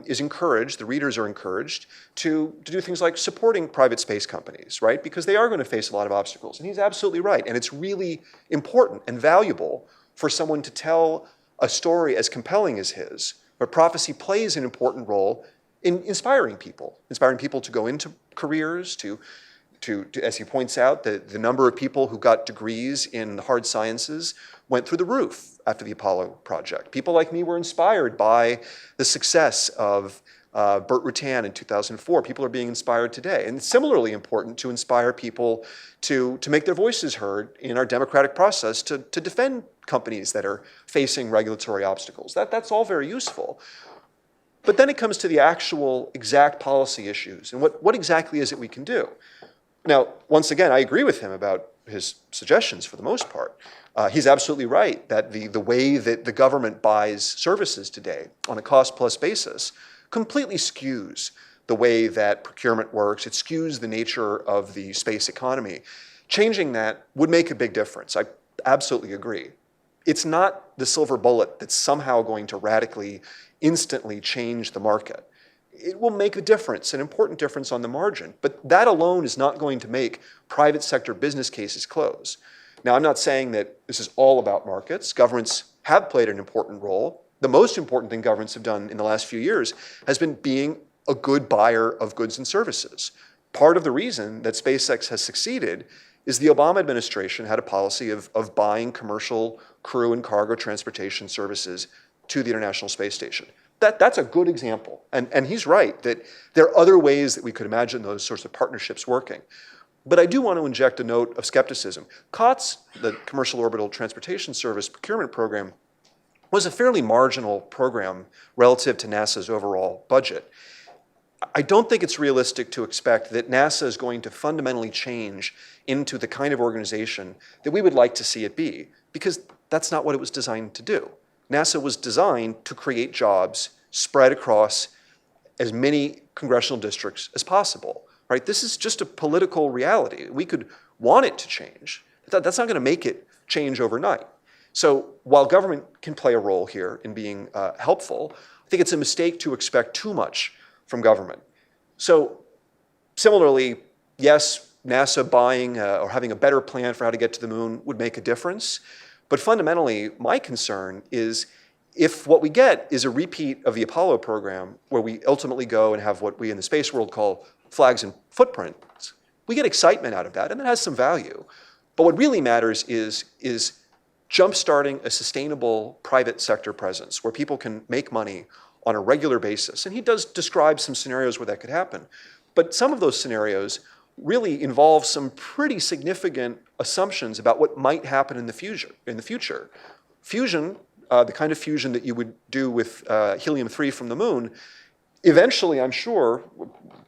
is encouraged, the readers are encouraged to do things like supporting private space companies, right? Because they are going to face a lot of obstacles. And he's absolutely right. And it's really important and valuable for someone to tell a story as compelling as his. But prophecy plays an important role in inspiring people to go into careers, to as he points out, the number of people who got degrees in the hard sciences went through the roof after the Apollo project. People like me were inspired by the success of Burt Rutan in 2004. People are being inspired today. And it's similarly important to inspire people to make their voices heard in our democratic process to defend companies that are facing regulatory obstacles. That's all very useful. But then it comes to the actual exact policy issues and what exactly is it we can do? Now, once again, I agree with him about his suggestions for the most part. He's absolutely right that the way that the government buys services today on a cost-plus basis completely skews the way that procurement works. It skews the nature of the space economy. Changing that would make a big difference. I absolutely agree. It's not the silver bullet that's somehow going to radically, instantly change the market. It will make a difference, an important difference on the margin, but that alone is not going to make private sector business cases close. Now, I'm not saying that this is all about markets. Governments have played an important role. The most important thing governments have done in the last few years has been being a good buyer of goods and services. Part of the reason that SpaceX has succeeded is the Obama administration had a policy of buying commercial crew and cargo transportation services to the International Space Station. That's a good example. And he's right that there are other ways that we could imagine those sorts of partnerships working. But I do want to inject a note of skepticism. COTS, the Commercial Orbital Transportation Service procurement program, was a fairly marginal program relative to NASA's overall budget. I don't think it's realistic to expect that NASA is going to fundamentally change into the kind of organization that we would like to see it be, because that's not what it was designed to do. NASA was designed to create jobs spread across as many congressional districts as possible, right? This is just a political reality. We could want it to change. That's not going to make it change overnight. So while government can play a role here in being helpful, I think it's a mistake to expect too much from government. So similarly, yes, NASA buying or having a better plan for how to get to the moon would make a difference. But fundamentally, my concern is if what we get is a repeat of the Apollo program, where we ultimately go and have what we in the space world call flags and footprints, we get excitement out of that, and that has some value. But what really matters is jump-starting a sustainable private sector presence where people can make money on a regular basis. And he does describe some scenarios where that could happen. But some of those scenarios really involve some pretty significant assumptions about what might happen in the future. Fusion, the kind of fusion that you would do with helium-3 from the moon, eventually, I'm sure,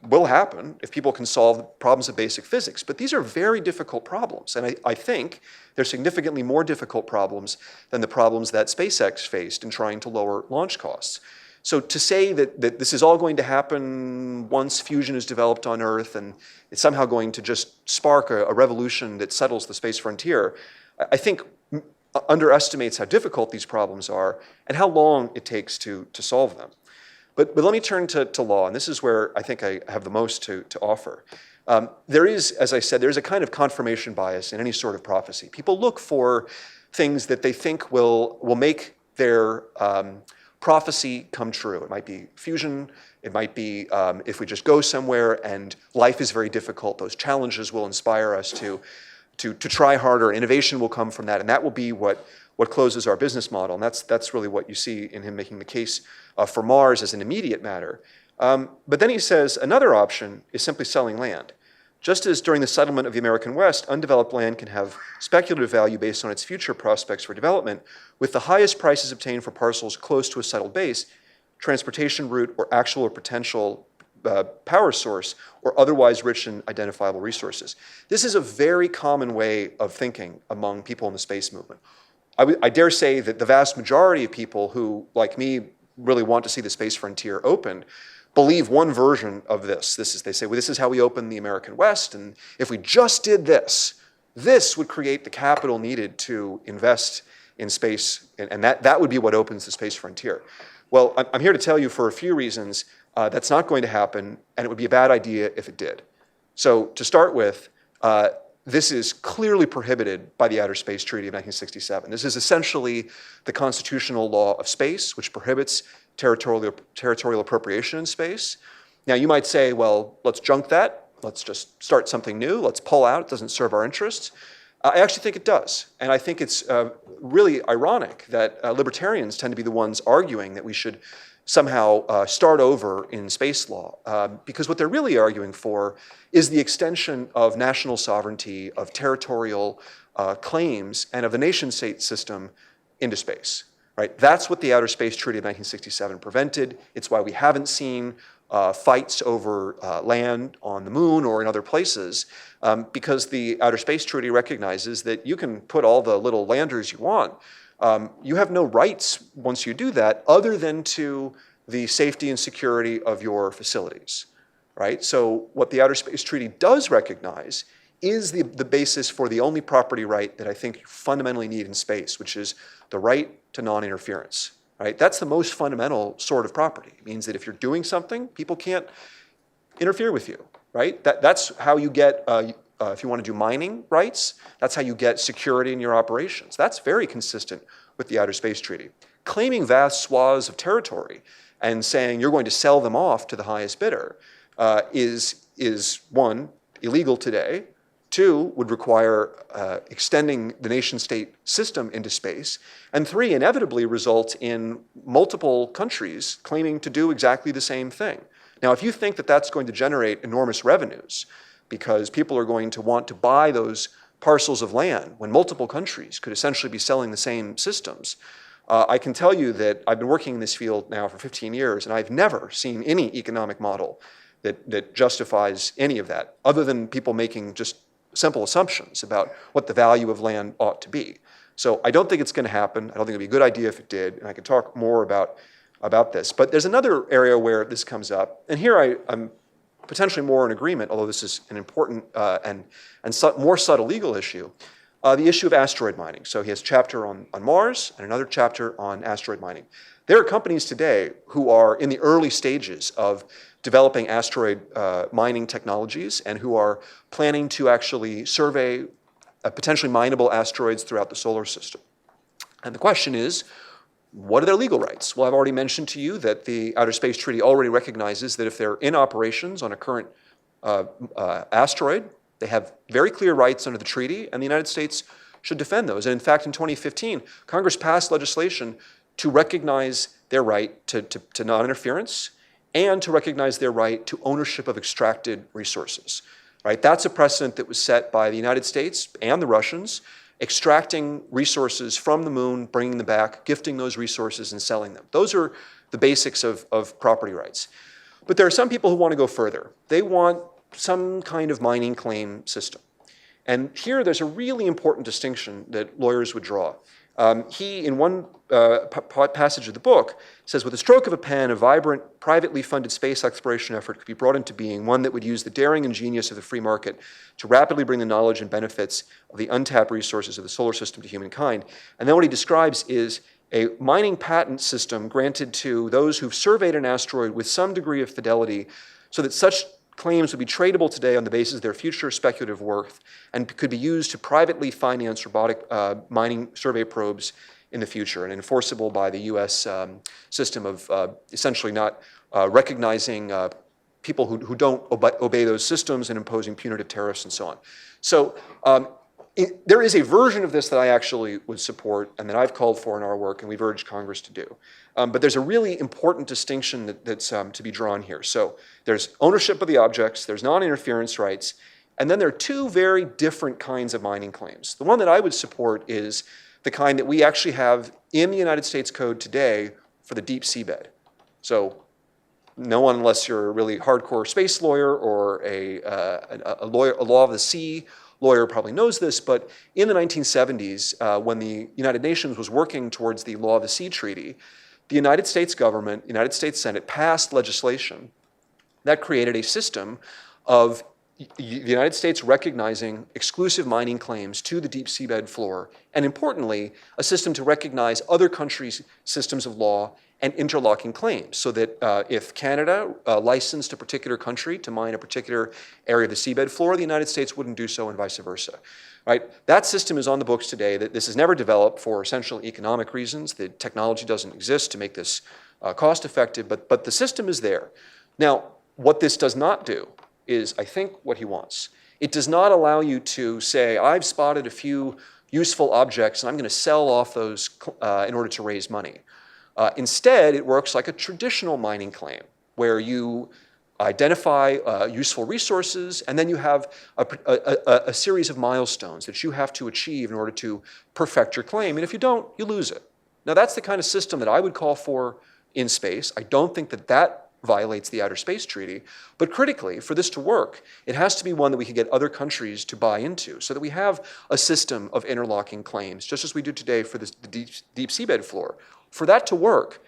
will happen if people can solve the problems of basic physics. But these are very difficult problems. And I think they're significantly more difficult problems than the problems that SpaceX faced in trying to lower launch costs. So to say that this is all going to happen once fusion is developed on Earth and it's somehow going to just spark a revolution that settles the space frontier, I think underestimates how difficult these problems are and how long it takes to solve them. But let me turn to law, and this is where I think I have the most to offer. There is, as I said, there's a kind of confirmation bias in any sort of prophecy. People look for things that they think will make their prophecy come true. It might be fusion. It might be if we just go somewhere and life is very difficult, those challenges will inspire us to try harder. Innovation will come from that, and that will be what closes our business model. And that's really what you see in him making the case for Mars as an immediate matter. But then he says another option is simply selling land. Just as during the settlement of the American West, undeveloped land can have speculative value based on its future prospects for development, with the highest prices obtained for parcels close to a settled base, transportation route, or actual or potential power source, or otherwise rich in identifiable resources. This is a very common way of thinking among people in the space movement. I dare say that the vast majority of people who, like me, really want to see the space frontier opened believe one version of this. They say, well, this is how we open the American West, and if we just did this, this would create the capital needed to invest in space, and that would be what opens the space frontier. Well, I'm here to tell you for a few reasons that's not going to happen, and it would be a bad idea if it did. So to start with, this is clearly prohibited by the Outer Space Treaty of 1967. This is essentially the constitutional law of space, which prohibits territorial appropriation in space. Now, you might say, well, let's junk that. Let's just start something new. Let's pull out. It doesn't serve our interests. I actually think it does. And I think it's really ironic that libertarians tend to be the ones arguing that we should somehow start over in space law, because what they're really arguing for is the extension of national sovereignty, of territorial claims, and of the nation-state system into space. Right? That's what the Outer Space Treaty of 1967 prevented. It's why we haven't seen fights over land on the moon or in other places, because the Outer Space Treaty recognizes that you can put all the little landers you want. You have no rights once you do that other than to the safety and security of your facilities. right? So what the Outer Space Treaty does recognize is the basis for the only property right that I think you fundamentally need in space, which is the right to non-interference, right? That's the most fundamental sort of property. It means that if you're doing something, people can't interfere with you, right? That's how you get, if you want to do mining rights, that's how you get security in your operations. That's very consistent with the Outer Space Treaty. Claiming vast swaths of territory and saying you're going to sell them off to the highest bidder is one, illegal today. Two, would require extending the nation-state system into space. And three, inevitably result in multiple countries claiming to do exactly the same thing. Now, if you think that that's going to generate enormous revenues because people are going to want to buy those parcels of land when multiple countries could essentially be selling the same systems, I can tell you that I've been working in this field now for 15 years, and I've never seen any economic model that justifies any of that, other than people making just simple assumptions about what the value of land ought to be. So I don't think it's going to happen. I don't think it would be a good idea if it did, and I can talk more about this. But there's another area where this comes up, and here I'm potentially more in agreement, although this is an important and more subtle legal issue, the issue of asteroid mining. So he has a chapter on Mars and another chapter on asteroid mining. There are companies today who are in the early stages of developing asteroid mining technologies and who are planning to actually survey potentially mineable asteroids throughout the solar system. And the question is, what are their legal rights? Well, I've already mentioned to you that the Outer Space Treaty already recognizes that if they're in operations on a current asteroid, they have very clear rights under the treaty, and the United States should defend those. And in fact, in 2015, Congress passed legislation to recognize their right to non-interference and to recognize their right to ownership of extracted resources. Right? That's a precedent that was set by the United States and the Russians, extracting resources from the moon, bringing them back, gifting those resources, and selling them. Those are the basics of property rights. But there are some people who want to go further. They want some kind of mining claim system. And here there's a really important distinction that lawyers would draw. He, in one passage of the book, says, with a stroke of a pen, a vibrant, privately funded space exploration effort could be brought into being, one that would use the daring and genius of the free market to rapidly bring the knowledge and benefits of the untapped resources of the solar system to humankind. And then what he describes is a mining patent system granted to those who've surveyed an asteroid with some degree of fidelity so that such claims would be tradable today on the basis of their future speculative worth and could be used to privately finance robotic mining survey probes in the future and enforceable by the US system of essentially not recognizing people who don't obey those systems and imposing punitive tariffs and so on. So there is a version of this that I actually would support and that I've called for in our work and we've urged Congress to do. But there's a really important distinction that's to be drawn here. So there's ownership of the objects, there's non-interference rights, and then there are two very different kinds of mining claims. The one that I would support is the kind that we actually have in the United States Code today for the deep seabed. So no one, unless you're a really hardcore space lawyer or a law of the sea lawyer probably knows this, but in the 1970s, when the United Nations was working towards the Law of the Sea Treaty, the United States government, United States Senate passed legislation that created a system of the United States recognizing exclusive mining claims to the deep seabed floor, and importantly, a system to recognize other countries' systems of law and interlocking claims, so that if Canada licensed a particular country to mine a particular area of the seabed floor, the United States wouldn't do so and vice versa. Right? That system is on the books today. That this is never developed for essential economic reasons. The technology doesn't exist to make this cost effective, but the system is there. Now, what this does not do is, I think, what he wants. It does not allow you to say, I've spotted a few useful objects and I'm going to sell off those in order to raise money. Instead, it works like a traditional mining claim, where you identify useful resources, and then you have a series of milestones that you have to achieve in order to perfect your claim. And if you don't, you lose it. Now, that's the kind of system that I would call for in space. I don't think that that violates the Outer Space Treaty. But critically, for this to work, it has to be one that we can get other countries to buy into, so that we have a system of interlocking claims, just as we do today for the deep seabed floor. For that to work,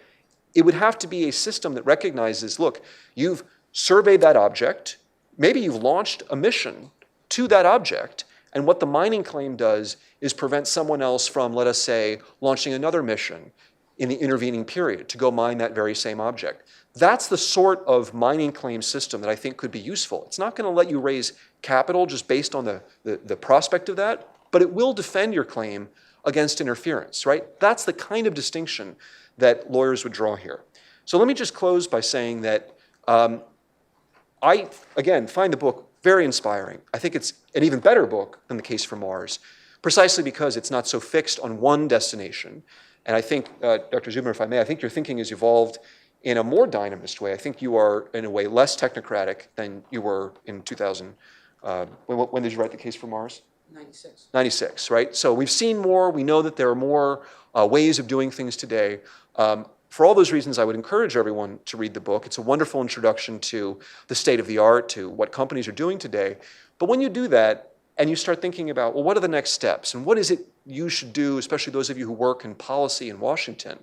it would have to be a system that recognizes, look, you've survey that object. Maybe you've launched a mission to that object, and what the mining claim does is prevent someone else from, let us say, launching another mission in the intervening period to go mine that very same object. That's the sort of mining claim system that I think could be useful. It's not going to let you raise capital just based on the prospect of that, but it will defend your claim against interference, right? That's the kind of distinction that lawyers would draw here. So let me just close by saying that I, again, find the book very inspiring. I think it's an even better book than The Case for Mars, precisely because it's not so fixed on one destination. And I think, Dr. Zubrin, if I may, I think your thinking has evolved in a more dynamist way. I think you are, in a way, less technocratic than you were in 2000. When did you write The Case for Mars? 96. 96, right? So we've seen more. We know that there are more ways of doing things today. For all those reasons, I would encourage everyone to read the book. It's a wonderful introduction to the state of the art, to what companies are doing today. But when you do that, and you start thinking about, well, what are the next steps? And what is it you should do, especially those of you who work in policy in Washington?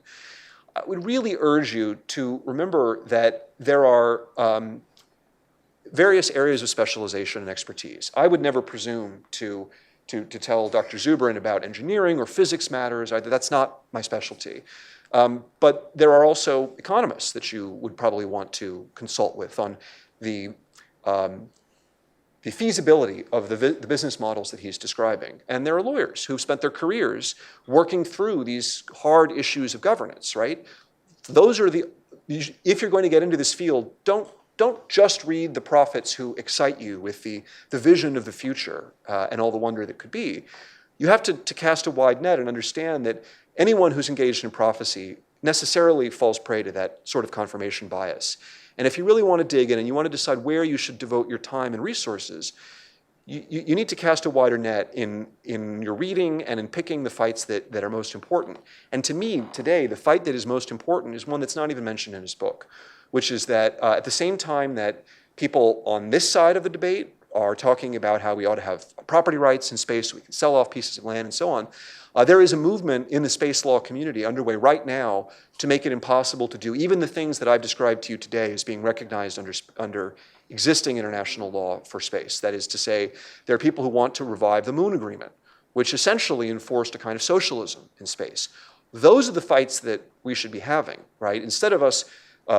I would really urge you to remember that there are various areas of specialization and expertise. I would never presume to tell Dr. Zubrin about engineering or physics matters. That's not my specialty. But there are also economists that you would probably want to consult with on the feasibility of the business models that he's describing. And there are lawyers who've spent their careers working through these hard issues of governance, right? Those are if you're going to get into this field, don't just read the prophets who excite you with the vision of the future and all the wonder that could be. You have to cast a wide net and understand that anyone who's engaged in prophecy necessarily falls prey to that sort of confirmation bias. And if you really want to dig in and you want to decide where you should devote your time and resources, you need to cast a wider net in your reading and in picking the fights that are most important. And to me, today, the fight that is most important is one that's not even mentioned in his book, which is that at the same time that people on this side of the debate are talking about how we ought to have property rights in space, so we can sell off pieces of land and so on, there is a movement in the space law community underway right now to make it impossible to do even the things that I've described to you today as being recognized under existing international law for space. That is to say, there are people who want to revive the Moon Agreement, which essentially enforced a kind of socialism in space. Those are the fights that we should be having, right? Instead of us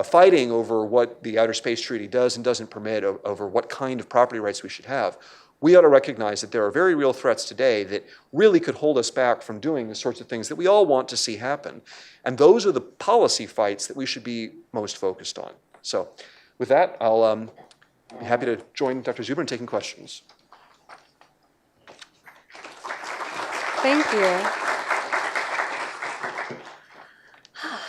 fighting over what the Outer Space Treaty does and doesn't permit, over what kind of property rights we should have, we ought to recognize that there are very real threats today that really could hold us back from doing the sorts of things that we all want to see happen. And those are the policy fights that we should be most focused on. So with that, I'll be happy to join Dr. Zubrin in taking questions. Thank you.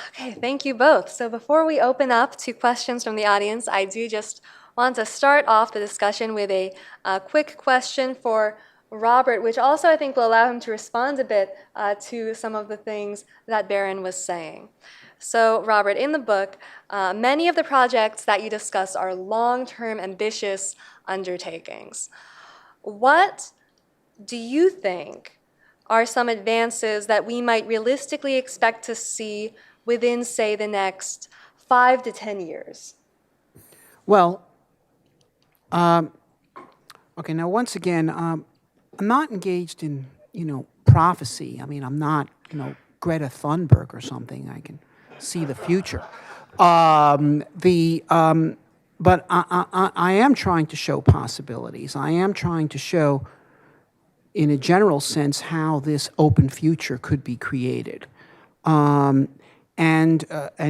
Okay, thank you both. So before we open up to questions from the audience, I do just want to start off the discussion with a quick question for Robert, which also I think will allow him to respond a bit to some of the things that Berin was saying. So Robert, in the book, many of the projects that you discuss are long-term, ambitious undertakings. What do you think are some advances that we might realistically expect to see within, say, the next 5 to 10 years? Well, okay, now once again, I'm not engaged in, prophecy. I mean, I'm not, Greta Thunberg or something. I can see the future. But I am trying to show possibilities. I am trying to show, in a general sense, how this open future could be created. And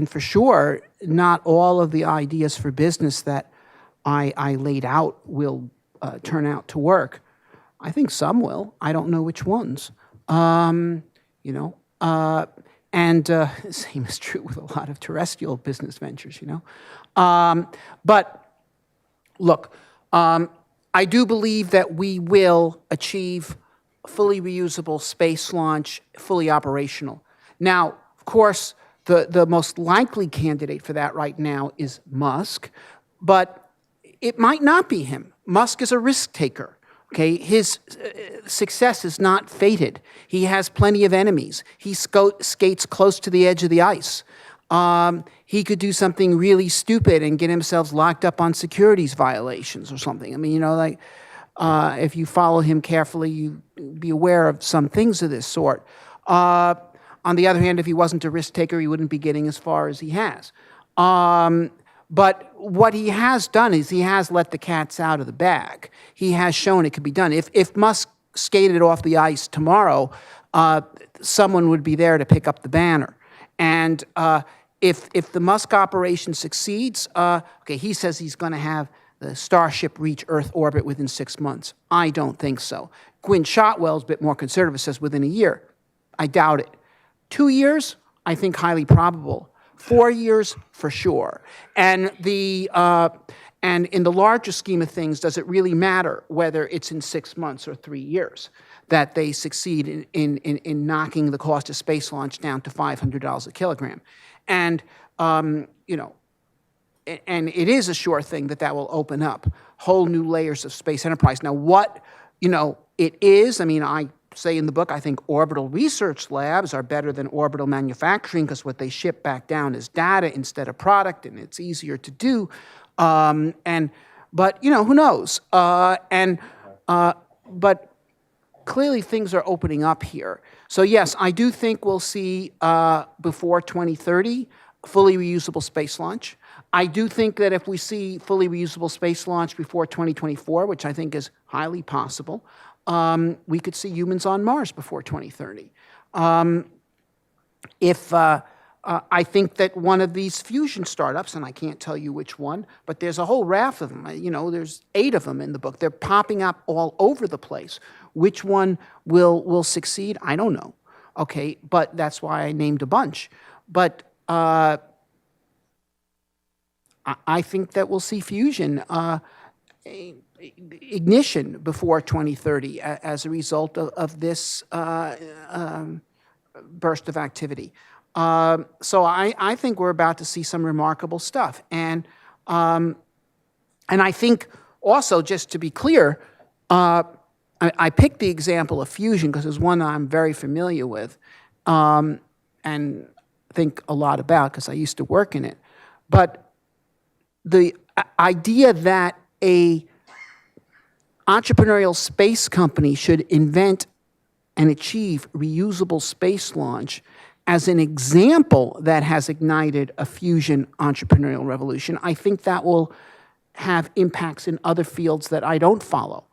for sure, not all of the ideas for business that I laid out will turn out to work. I think some will. I don't know which ones. And the same is true with a lot of terrestrial business ventures, But look, I do believe that we will achieve fully reusable space launch, fully operational. Now, of course, the most likely candidate for that right now is Musk, but it might not be him. Musk is a risk taker. Okay, his success is not fated. He has plenty of enemies. He skates close to the edge of the ice. He could do something really stupid and get himself locked up on securities violations or something. I mean, you know, like, if you follow him carefully, you be aware of some things of this sort. On the other hand, if he wasn't a risk taker, he wouldn't be getting as far as he has. But what he has done is he has let the cats out of the bag. He has shown it could be done. If Musk skated off the ice tomorrow, someone would be there to pick up the banner. And if the Musk operation succeeds, okay, he says he's going to have the Starship reach Earth orbit within 6 months. I don't think so. Gwynne Shotwell's a bit more conservative, says within a year. I doubt it. 2 years, I think highly probable. 4 years, for sure. And in the larger scheme of things, does it really matter whether it's in 6 months or 3 years that they succeed in knocking the cost of space launch down to $500 a kilogram? And, you know, and it is a sure thing that will open up whole new layers of space enterprise. Now, what, you know, it is, I mean, I say in the book, I think orbital research labs are better than orbital manufacturing because what they ship back down is data instead of product, and it's easier to do. But, you know, who knows? But clearly things are opening up here. So yes, I do think we'll see before 2030 fully reusable space launch. I do think that if we see fully reusable space launch before 2024, which I think is highly possible, we could see humans on Mars before 2030. I think that one of these fusion startups, and I can't tell you which one, but there's a whole raft of them. You know, there's 8 of them in the book. They're popping up all over the place. Which one will succeed? I don't know. Okay, but that's why I named a bunch. But I think that we'll see fusion ignition before 2030 as a result of this burst of activity. So I think we're about to see some remarkable stuff. And I think also, just to be clear, I picked the example of fusion because it's one I'm very familiar with and think a lot about because I used to work in it. But the idea that a entrepreneurial space company should invent and achieve reusable space launch as an example that has ignited a fusion entrepreneurial revolution, I think that will have impacts in other fields that I don't follow,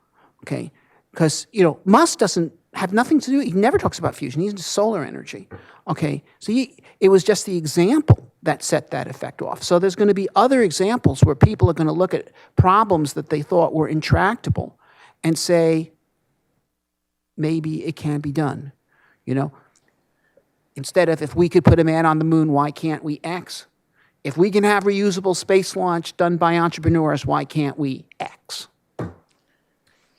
okay? Because, you know, Musk doesn't have nothing to do, he never talks about fusion, he's into solar energy, okay? So it was just the example that set that effect off. So there's going to be other examples where people are going to look at problems that they thought were intractable and say, maybe it can be done, you know? Instead of, if we could put a man on the moon, why can't we X? If we can have reusable space launch done by entrepreneurs, why can't we X?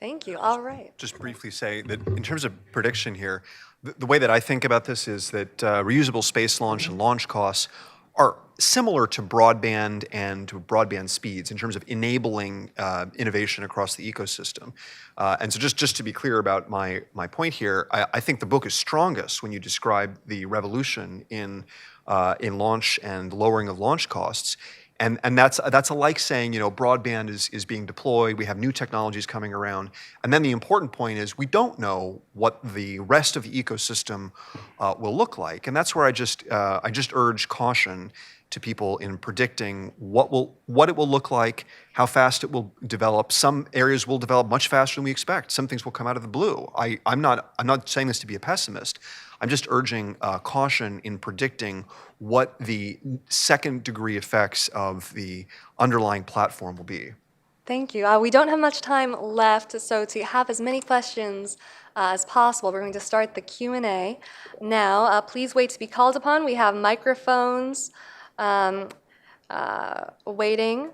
Thank you. All right. Just briefly say that in terms of prediction here, the way that I think about this is that reusable space launch and launch costs are similar to broadband and to broadband speeds in terms of enabling innovation across the ecosystem. And so just to be clear about my point here, I think the book is strongest when you describe the revolution in launch and lowering of launch costs. And that's like saying, you know, broadband is being deployed, we have new technologies coming around, and then the important point is we don't know what the rest of the ecosystem will look like, and that's where I just urge caution to people in predicting what it will look like, how fast it will develop. Some areas will develop much faster than we expect. Some things will come out of the blue. I'm not saying this to be a pessimist. I'm just urging caution in predicting what the second degree effects of the underlying platform will be. Thank you. We don't have much time left, so to have as many questions as possible, we're going to start the Q&A now. Please wait to be called upon. We have microphones waiting.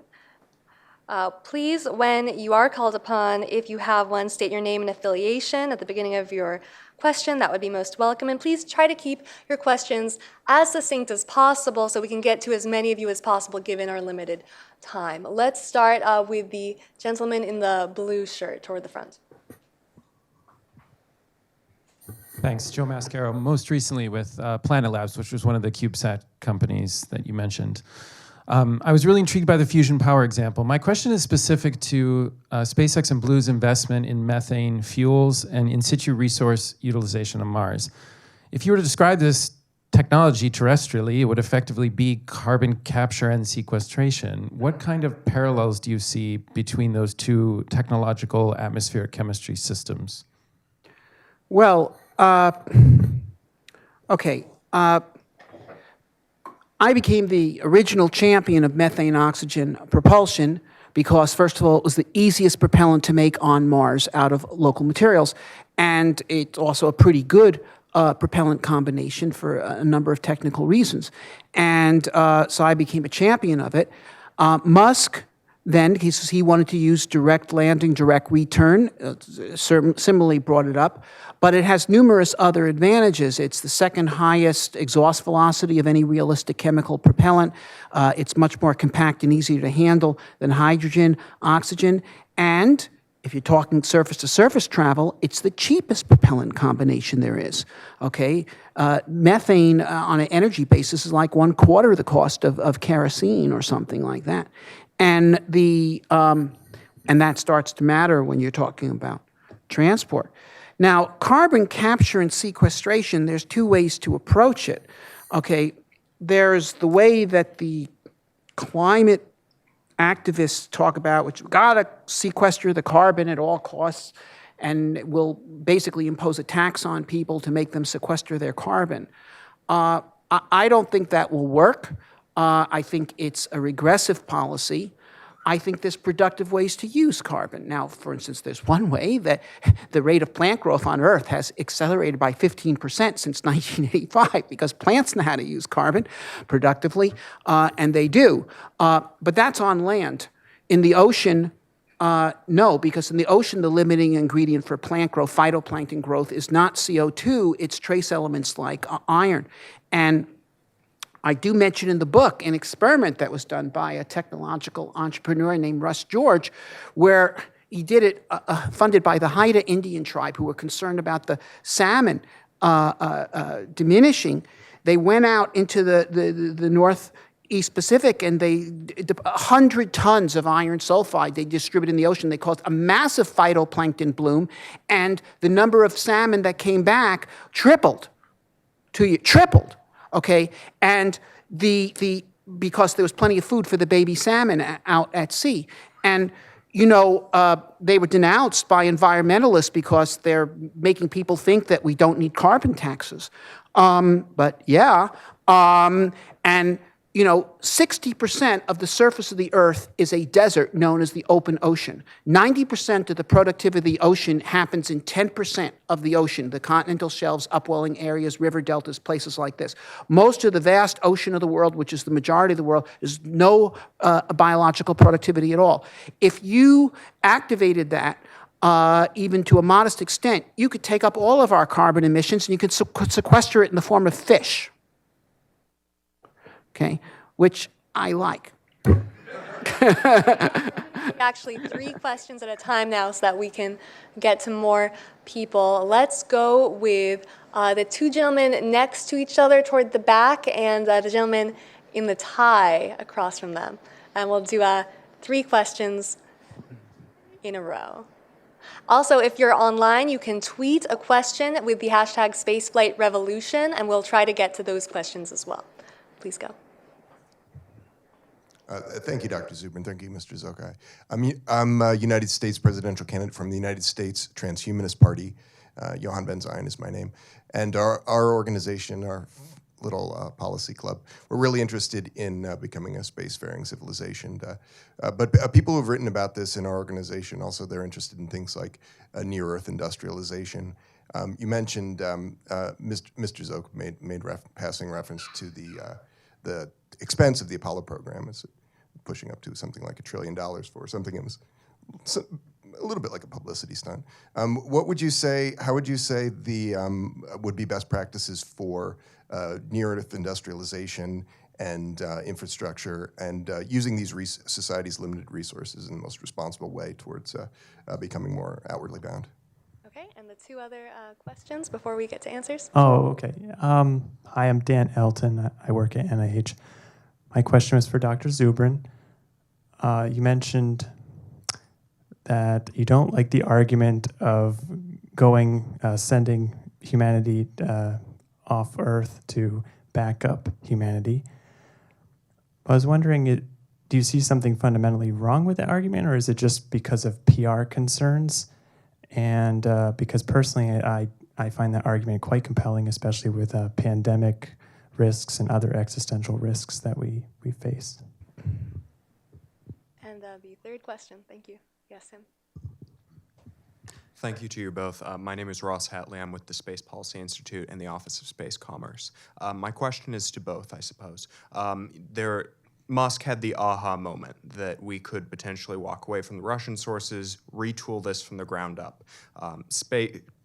Please, when you are called upon, if you have one, state your name and affiliation at the beginning of your question. That would be most welcome. And please try to keep your questions as succinct as possible so we can get to as many of you as possible given our limited time. Let's start with the gentleman in the blue shirt toward the front. Thanks. Joe Mascaro, most recently with Planet Labs, which was one of the CubeSat companies that you mentioned. I was really intrigued by the fusion power example. My question is specific to SpaceX and Blue's investment in methane fuels and in situ resource utilization on Mars. If you were to describe this technology terrestrially, it would effectively be carbon capture and sequestration. What kind of parallels do you see between those two technological atmospheric chemistry systems? Well, okay. I became the original champion of methane oxygen propulsion because, first of all, it was the easiest propellant to make on Mars out of local materials. And it's also a pretty good propellant combination for a number of technical reasons. And so I became a champion of it. Musk then, because he wanted to use direct landing, direct return, similarly brought it up. But it has numerous other advantages. It's the second highest exhaust velocity of any realistic chemical propellant. It's much more compact and easier to handle than hydrogen, oxygen. And if you're talking surface-to-surface travel, it's the cheapest propellant combination there is, okay? Methane on an energy basis is like 1/4 the cost of kerosene or something like that. And that starts to matter when you're talking about transport. Now, carbon capture and sequestration, there's two ways to approach it, okay? There's the way that the climate activists talk about, which we've got to sequester the carbon at all costs, and will basically impose a tax on people to make them sequester their carbon. I don't think that will work. I think it's a regressive policy. I think there's productive ways to use carbon. Now, for instance, there's one way that the rate of plant growth on Earth has accelerated by 15% since 1985 because plants know how to use carbon productively, and they do. But that's on land. In the ocean, no, because in the ocean, the limiting ingredient for plant growth, phytoplankton growth, is not CO2, it's trace elements like iron. And I do mention in the book an experiment that was done by a technological entrepreneur named Russ George, where he did it funded by the Haida Indian tribe, who were concerned about the salmon diminishing. They went out into the Northeast Pacific, and 100 tons of iron sulfide they distributed in the ocean. They caused a massive phytoplankton bloom, and the number of salmon that came back tripled. Okay, and because there was plenty of food for the baby salmon out at sea. And, you know, they were denounced by environmentalists because they're making people think that we don't need carbon taxes. But yeah, and, you know, 60% of the surface of the Earth is a desert known as the open ocean. 90% of the productivity of the ocean happens in 10% of the ocean, the continental shelves, upwelling areas, river deltas, places like this. Most of the vast ocean of the world, which is the majority of the world, is no biological productivity at all. If you activated that, even to a modest extent, you could take up all of our carbon emissions and you could sequester it in the form of fish. Okay, which I like. Actually, 3 questions at a time now so that we can get to more people. Let's go with the 2 gentlemen next to each other toward the back and the gentleman in the tie across from them. And we'll do 3 questions in a row. Also, if you're online, you can tweet a question with the hashtag #SpaceflightRevolution, and we'll try to get to those questions as well. Please go. Thank you, Dr. Zubrin. Thank you, Mr. Szóka. I'm a United States presidential candidate from the United States Transhumanist Party. Johan Ben Zion is my name. And our organization, our little policy club, we're really interested in becoming a spacefaring civilization. But people who've written about this in our organization, also they're interested in things like near-Earth industrialization. You mentioned, Mr. Szóka made passing reference to the expense of the Apollo program. It's pushing up to something like $1 trillion for something that was a little bit like a publicity stunt. What would you say, how would you say the would be best practices for near-Earth industrialization and infrastructure and using these society's limited resources in the most responsible way towards becoming more outwardly bound? Okay, and the two other questions before we get to answers. Oh, okay. Hi, I'm Dan Elton. I work at NIH. My question was for Dr. Zubrin. You mentioned that you don't like the argument of sending humanity off Earth to back up humanity. I was wondering, do you see something fundamentally wrong with that argument, or is it just because of PR concerns? And because personally, I find that argument quite compelling, especially with pandemic risks and other existential risks that we face. And the third question, thank you. Yes, Tim. Thank you to you both. My name is Ross Hatley. I'm with the Space Policy Institute and the Office of Space Commerce. My question is to both, I suppose. Musk had the aha moment that we could potentially walk away from the Russian sources, retool this from the ground up.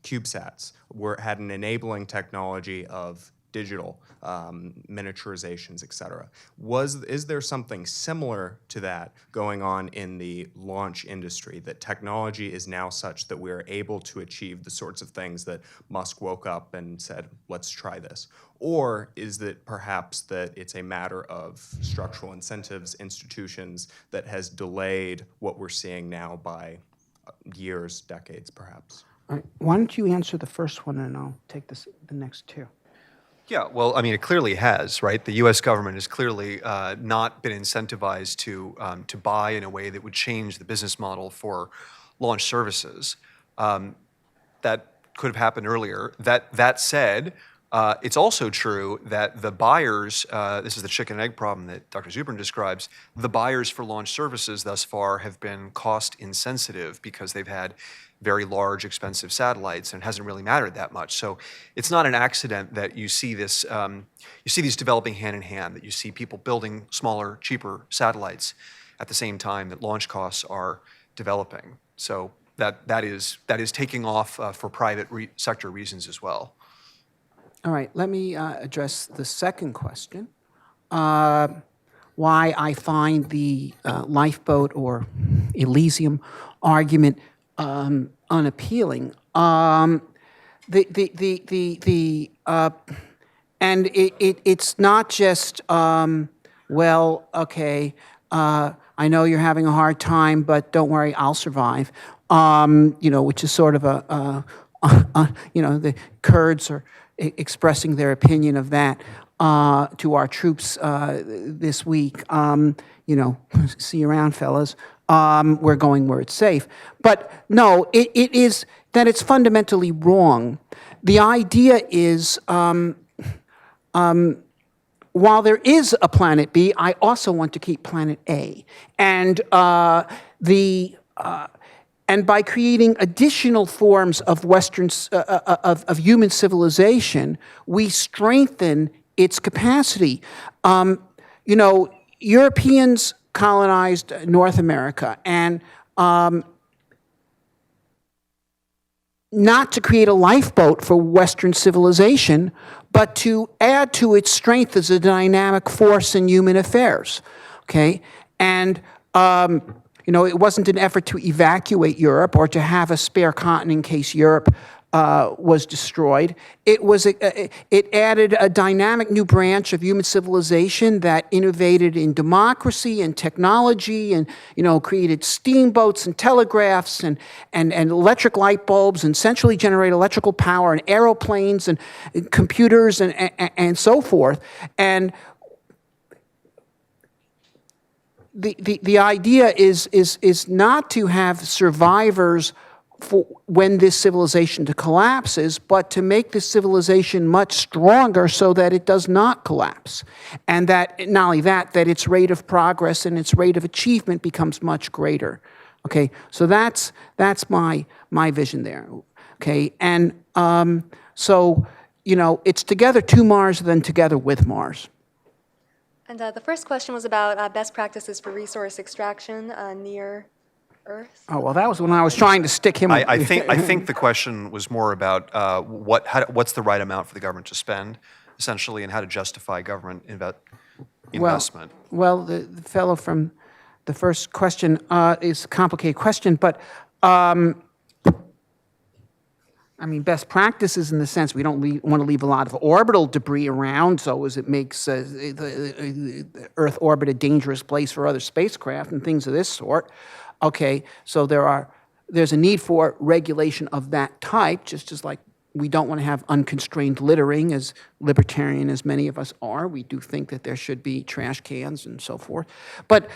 CubeSats had an enabling technology of digital miniaturizations, et cetera. Is there something similar to that going on in the launch industry, that technology is now such that we're able to achieve the sorts of things that Musk woke up and said, let's try this? Or is it perhaps that it's a matter of structural incentives, institutions, that has delayed what we're seeing now by years, decades, perhaps? All right. Why don't you answer the first one, and I'll take the next two. Yeah, well, I mean, it clearly has, right? The U.S. government has clearly not been incentivized to buy in a way that would change the business model for launch services. That could have happened earlier. That said, it's also true that the buyers, this is the chicken and egg problem that Dr. Zubrin describes, the buyers for launch services thus far have been cost insensitive because they've had very large, expensive satellites, and it hasn't really mattered that much. So it's not an accident that you see this, you see these developing hand in hand, that you see people building smaller, cheaper satellites at the same time that launch costs are developing. So that is taking off for private sector reasons as well. All right, let me address the second question. Why I find the lifeboat or Elysium argument unappealing. And it's not just well, okay, I know you're having a hard time, but don't worry, I'll survive. Which is sort of the Kurds are expressing their opinion of that to our troops this week. See you around, fellas. We're going where it's safe. But no, it is that it's fundamentally wrong. The idea is, while there is a planet B, I also want to keep planet A. And and by creating additional forms of of human civilization, we strengthen its capacity. Europeans colonized North America, and not to create a lifeboat for Western civilization, but to add to its strength as a dynamic force in human affairs. Okay, and it wasn't an effort to evacuate Europe or to have a spare continent in case Europe was destroyed. It added a dynamic new branch of human civilization that innovated in democracy and technology, and created steamboats and telegraphs and electric light bulbs and centrally generated electrical power and aeroplanes and computers and so forth. And the idea is not to have survivors for when this civilization collapses, but to make this civilization much stronger so that it does not collapse. And that not only that its rate of progress and its rate of achievement becomes much greater. Okay, so that's my vision there. Okay, and it's together to Mars, then together with Mars. And the first question was about best practices for resource extraction near Earth. Oh, well, that was when I was trying to stick him. I think the question was more about what's the right amount for the government to spend, essentially, and how to justify government investment. Well, the fellow from the first question is a complicated question, but I mean, best practices in the sense we don't want to leave a lot of orbital debris around, so as it makes the Earth orbit a dangerous place for other spacecraft and things of this sort. Okay, so there's a need for regulation of that type, just as like we don't want to have unconstrained littering, as libertarian as many of us are. We do think that there should be trash cans and so forth. But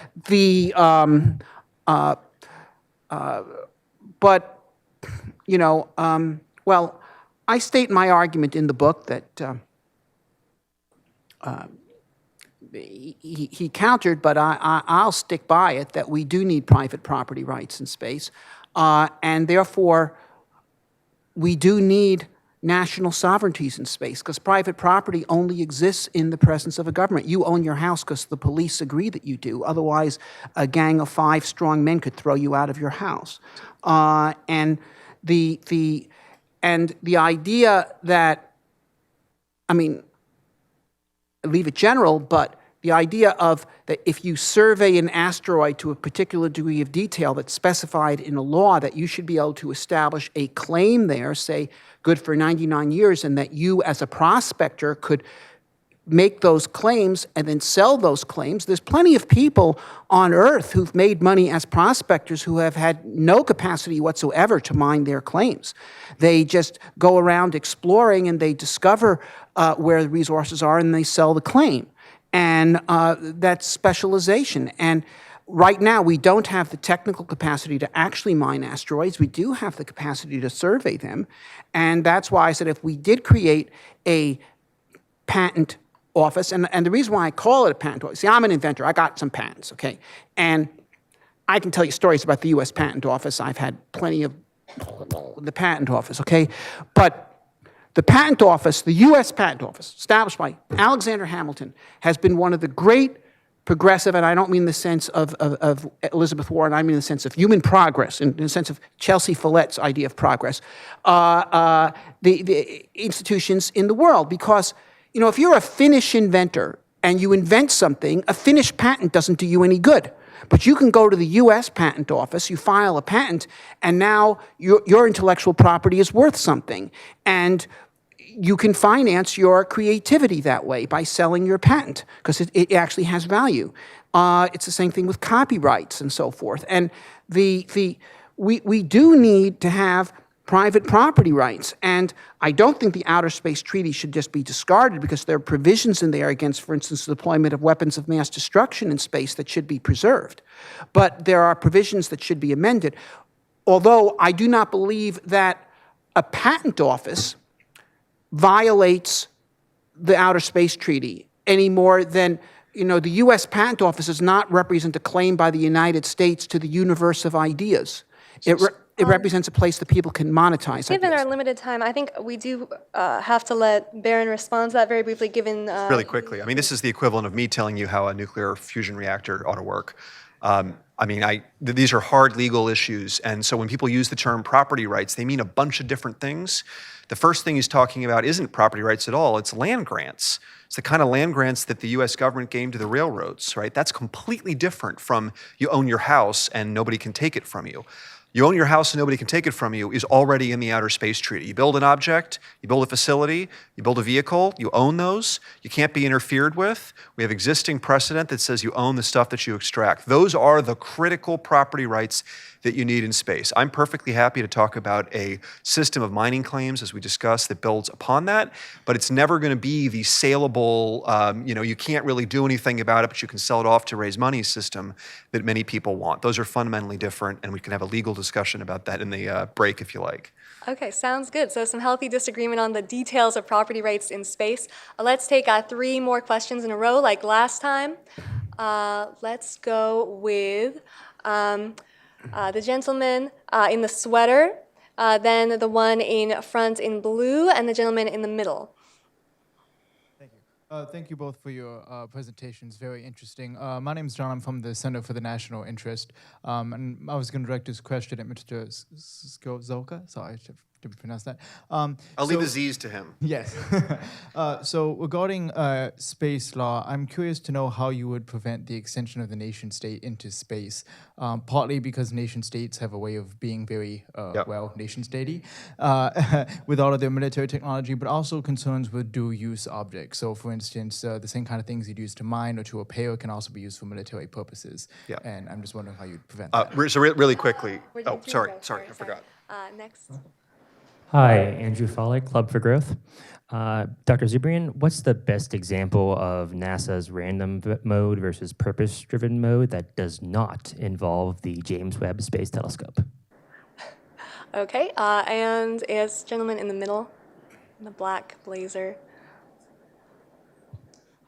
well, I state my argument in the book that he countered, but I'll stick by it, that we do need private property rights in space, and therefore we do need national sovereignties in space, because private property only exists in the presence of a government. You own your house because the police agree that you do. Otherwise, a gang of 5 strong men could throw you out of your house. And the idea that, I mean, leave it general, but the idea of that if you survey an asteroid to a particular degree of detail that's specified in a law, that you should be able to establish a claim there, say, good for 99 years, and that you as a prospector could make those claims and then sell those claims. There's plenty of people on Earth who've made money as prospectors who have had no capacity whatsoever to mine their claims. They just go around exploring and they discover where the resources are and they sell the claim. And that's specialization. And right now, we don't have the technical capacity to actually mine asteroids. We do have the capacity to survey them. And that's why I said if we did create a patent office, and the reason why I call it a patent office, see, I'm an inventor. I got some patents, okay? And I can tell you stories about the U.S. Patent Office. I've had plenty of the patent office, okay? But the patent office, the U.S. Patent Office, established by Alexander Hamilton, has been one of the great progressive, and I don't mean the sense of Elizabeth Warren, I mean the sense of human progress, in the sense of Chelsea Follett's idea of progress, the institutions in the world. Because, you know, if you're a Finnish inventor and you invent something, a Finnish patent doesn't do you any good. But you can go to the U.S. Patent Office, you file a patent, and now your intellectual property is worth something. And you can finance your creativity that way by selling your patent, because it actually has value. It's the same thing with copyrights and so forth. And we do need to have private property rights. And I don't think the Outer Space Treaty should just be discarded, because there are provisions in there against, for instance, the deployment of weapons of mass destruction in space that should be preserved. But there are provisions that should be amended. Although I do not believe that a patent office violates the Outer Space Treaty any more than, you know, the U.S. Patent Office does not represent a claim by the United States to the universe of ideas. It represents a place that people can monetize Given ideas. our limited time, I think we do have to let Berin respond to that very briefly, given... Really quickly. I mean, this is the equivalent of me telling you how a nuclear fusion reactor ought to work. I mean, these are hard legal issues, and so when people use the term property rights, they mean a bunch of different things. The first thing he's talking about isn't property rights at all, it's land grants. It's the kind of land grants that the US government gave to the railroads, right? That's completely different from you own your house and nobody can take it from you. You own your house and nobody can take it from you is already in the Outer Space Treaty. You build an object, you build a facility, you build a vehicle, you own those. You can't be interfered with. We have existing precedent that says you own the stuff that you extract. Those are the critical property rights that you need in space. I'm perfectly happy to talk about a system of mining claims, as we discussed, that builds upon that, but it's never going to be the saleable, you can't really do anything about it, but you can sell it off to raise money system that many people want. Those are fundamentally different, and we can have a legal discussion about that in the break if you like. Okay, sounds good. So some healthy disagreement on the details of property rights in space. Let's take 3 more questions in a row like last time. Let's go with the gentleman in the sweater, then the one in front in blue, and the gentleman in the middle. Thank you. Thank you both for your presentations. Very interesting. My name is John. I'm from the Center for the National Interest. And I was going to direct this question at Mr. Szóka. Sorry, I should to pronounce that. I'll leave the Z's to him. Yes. So regarding space law, I'm curious to know how you would prevent the extension of the nation state into space, partly because nation states have a way of being very, nation statey with all of their military technology, but also concerns with dual use objects. So for instance, the same kind of things you'd use to mine or to repair can also be used for military purposes. Yeah. And I'm just wondering how you'd prevent that. So really quickly. Where'd Oh, Andrew sorry, go? I forgot. Next. Hi, Andrew Follett, Club for Growth. Dr. Zubrin, what's the best example of NASA's random mode versus purpose-driven mode that does not involve the James Webb Space Telescope? Okay, and as gentleman in the middle, in the black blazer.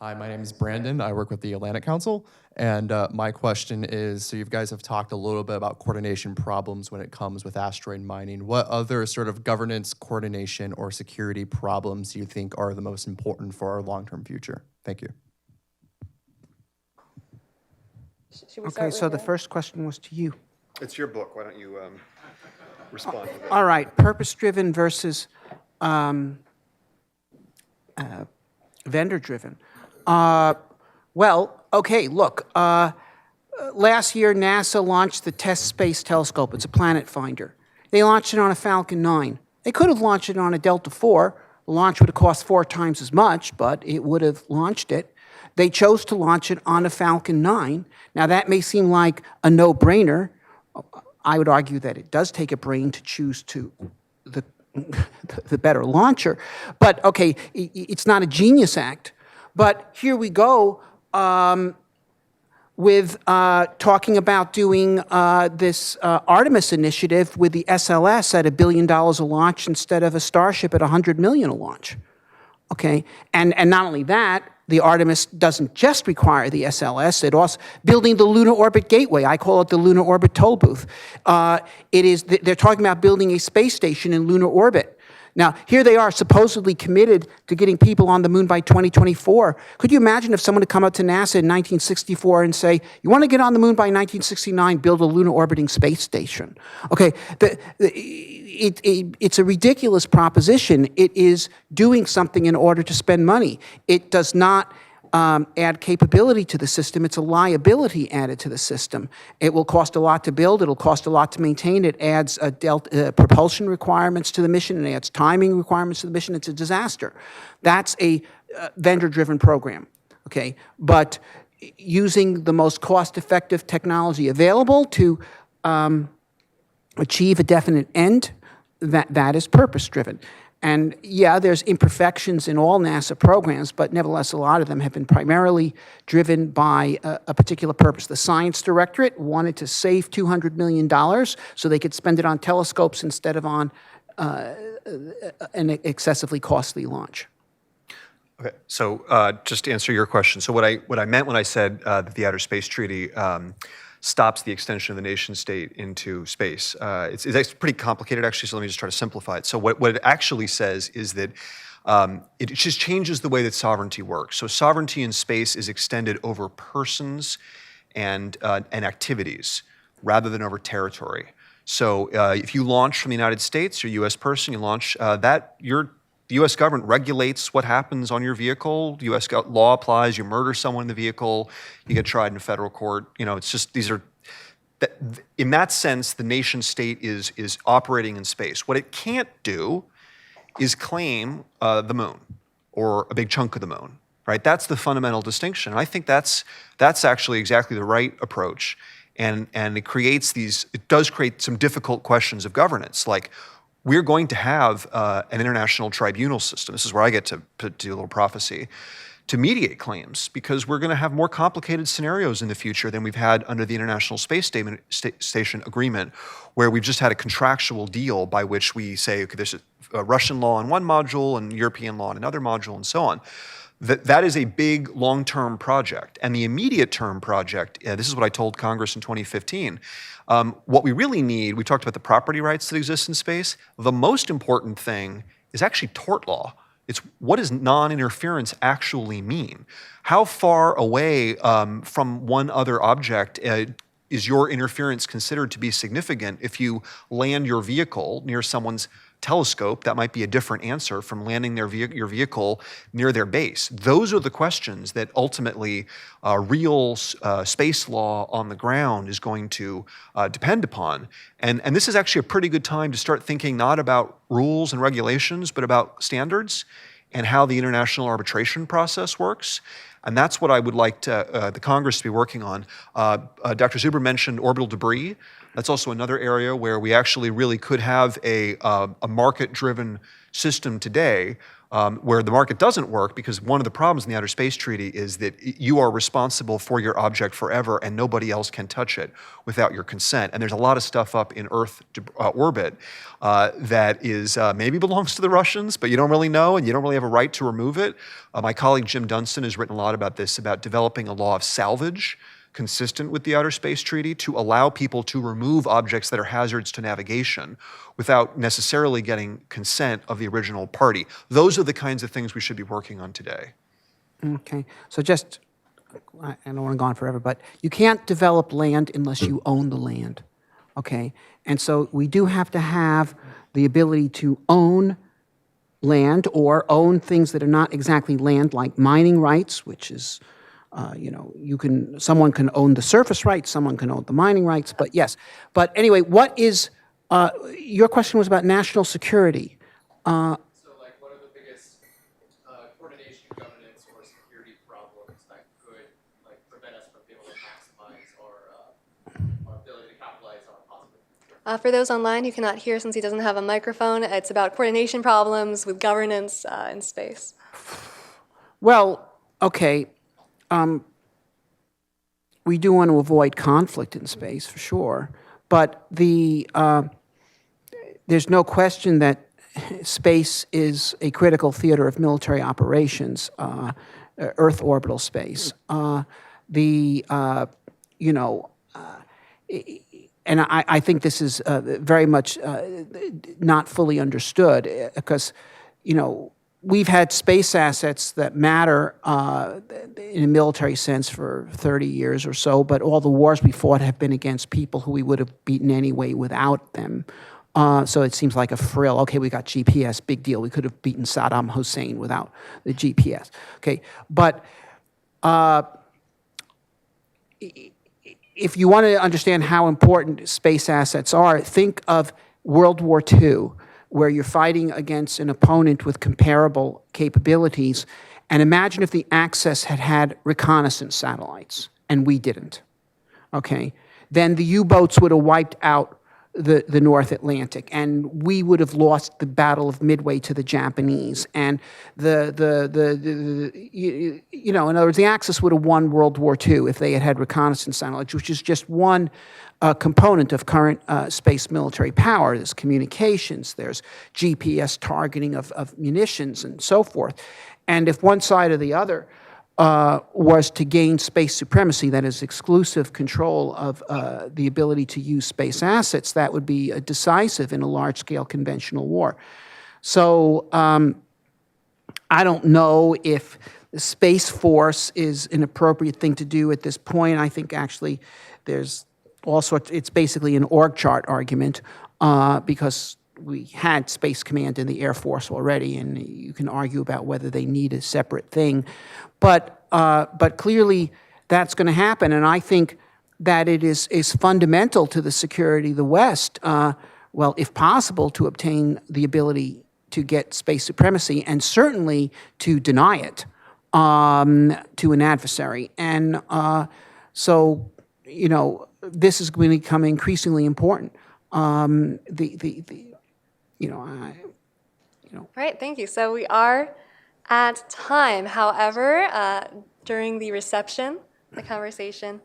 Hi, my name is Brandon. I work with the Atlantic Council. And my question is, so you guys have talked a little bit about coordination problems when it comes with asteroid mining. What other sort of governance, coordination, or security problems do you think are the most important for our long-term future? Thank you. Should we Okay, start so with the first question was to you. It's your book. Why don't you respond to that? All right, purpose-driven versus vendor-driven. Well, okay, look, last year NASA launched the Test Space Telescope. It's a planet finder. They launched it on a Falcon 9. They could have launched it on a Delta IV. The launch would have cost 4 times as much, but it would have launched it. They chose to launch it on a Falcon 9. Now, that may seem like a no-brainer. I would argue that it does take a brain to choose to the better launcher. But, okay, it's not a genius act. But here we go with talking about doing this Artemis initiative with the SLS at $1 billion a launch instead of a Starship at $100 million a launch. Okay, and not only that, the Artemis doesn't just require the SLS, it also, building the Lunar Orbit Gateway, I call it the Lunar Orbit Toll Booth. They're talking about building a space station in lunar orbit. Now, here they are supposedly committed to getting people on the moon by 2024. Could you imagine if someone had come up to NASA in 1964 and say, you want to get on the moon by 1969, build a lunar orbiting space station? Okay, it's a ridiculous proposition. It is doing something in order to spend money. It does not add capability to the system. It's a liability added to the system. It will cost a lot to build. It'll cost a lot to maintain. It adds propulsion requirements to the mission. It adds timing requirements to the mission. It's a disaster. That's a vendor-driven program, okay? But using the most cost-effective technology available to achieve a definite end, that is purpose-driven. And yeah, there's imperfections in all NASA programs, but nevertheless, a lot of them have been primarily driven by a particular purpose. The Science Directorate wanted to save $200 million so they could spend it on telescopes instead of on an excessively costly launch. Okay, so just to answer your question, so what I meant when I said that the Outer Space Treaty stops the extension of the nation state into space. It's pretty complicated, actually, so let me just try to simplify it. So what it actually says is that it just changes the way that sovereignty works. So sovereignty in space is extended over persons and activities rather than over territory. So if you launch from the United States, you're a U.S. person, you launch, the U.S. government regulates what happens on your vehicle. The U.S. law applies. You murder someone in the vehicle, you get tried in federal court. You know, it's just in that sense, the nation state is operating in space. What it can't do is claim the moon or a big chunk of the moon, right? That's the fundamental distinction. And I think that's actually exactly the right approach. And it does create some difficult questions of governance, like, we're going to have an international tribunal system. This is where I get to do a little prophecy, to mediate claims, because we're going to have more complicated scenarios in the future than we've had under the International Space Station Agreement, where we've just had a contractual deal by which we say, okay, there's a Russian law in one module and European law in another module and so on. That is a big long-term project. And the immediate term project, this is what I told Congress in 2015, what we really need, we talked about the property rights that exist in space. The most important thing is actually tort law. It's what does non-interference actually mean? How far away from one other object is your interference considered to be significant if you land your vehicle near someone's telescope, that might be a different answer from landing your vehicle near their base. Those are the questions that ultimately real space law on the ground is going to depend upon. And this is actually a pretty good time to start thinking not about rules and regulations, but about standards and how the international arbitration process works. And that's what I would like the Congress to be working on. Dr. Zubrin mentioned orbital debris. That's also another area where we actually really could have a market-driven system today where the market doesn't work, because one of the problems in the Outer Space Treaty is that you are responsible for your object forever and nobody else can touch it without your consent. And there's a lot of stuff up in Earth orbit that is maybe belongs to the Russians, but you don't really know and you don't really have a right to remove it. My colleague Jim Dunstan has written a lot about this, about developing a law of salvage consistent with the Outer Space Treaty to allow people to remove objects that are hazards to navigation without necessarily getting consent of the original party. Those are the kinds of things we should be working on today. Okay, so just, I don't want to go on forever, but you can't develop land unless you own the land, okay? And so we do have to have the ability to own land or own things that are not exactly land, like mining rights, which is, someone can own the surface rights, someone can own the mining rights, but yes. But anyway, what is, your question was about national security. So, like, what are the biggest coordination, governance, or security problems that could, like, prevent us from being able to maximize our ability to capitalize on possibilities? For those online who cannot hear since he doesn't have a microphone, it's about coordination problems with governance in space. Well, okay. We do want to avoid conflict in space, for sure. But there's no question that space is a critical theater of military operations, Earth orbital space. And I think this is very much not fully understood, because, we've had space assets that matter in a military sense for 30 years or so, but all the wars we fought have been against people who we would have beaten anyway without them. So it seems like a frill. Okay, we got GPS, big deal. We could have beaten Saddam Hussein without the GPS. Okay, but if you want to understand how important space assets are, think of World War II, where you're fighting against an opponent with comparable capabilities, and imagine if the Axis had reconnaissance satellites, and we didn't, okay? Then the U-boats would have wiped out the North Atlantic, and we would have lost the Battle of Midway to the Japanese, and in other words, the Axis would have won World War II if they had reconnaissance satellites, which is just one component of current space military power. There's communications, there's GPS targeting of munitions and so forth. And if one side or the other was to gain space supremacy, that is exclusive control of the ability to use space assets, that would be decisive in a large-scale conventional war. So I don't know if the Space Force is an appropriate thing to do at this point. I think actually there's all sorts, it's basically an org chart argument because we had Space Command in the Air Force already, and you can argue about whether they need a separate thing. But clearly that's going to happen, and I think that it is fundamental to the security of the West, well, if possible, to obtain the ability to get space supremacy, and certainly to deny it to an adversary. And so, this is going to become increasingly important. Right, thank you. So we are at time. However, during the reception, the conversation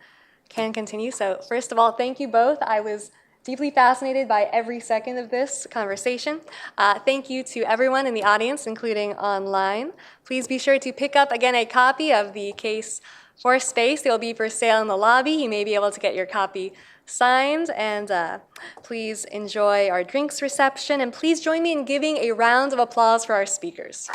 can continue. So first of all, thank you both. I was deeply fascinated by every second of this conversation. Thank you to everyone in the audience, including online. Please be sure to pick up, again, a copy of the case for space. They will be for sale in the lobby. You may be able to get your copy signed, and please enjoy our drinks reception, and please join me in giving a round of applause for our speakers.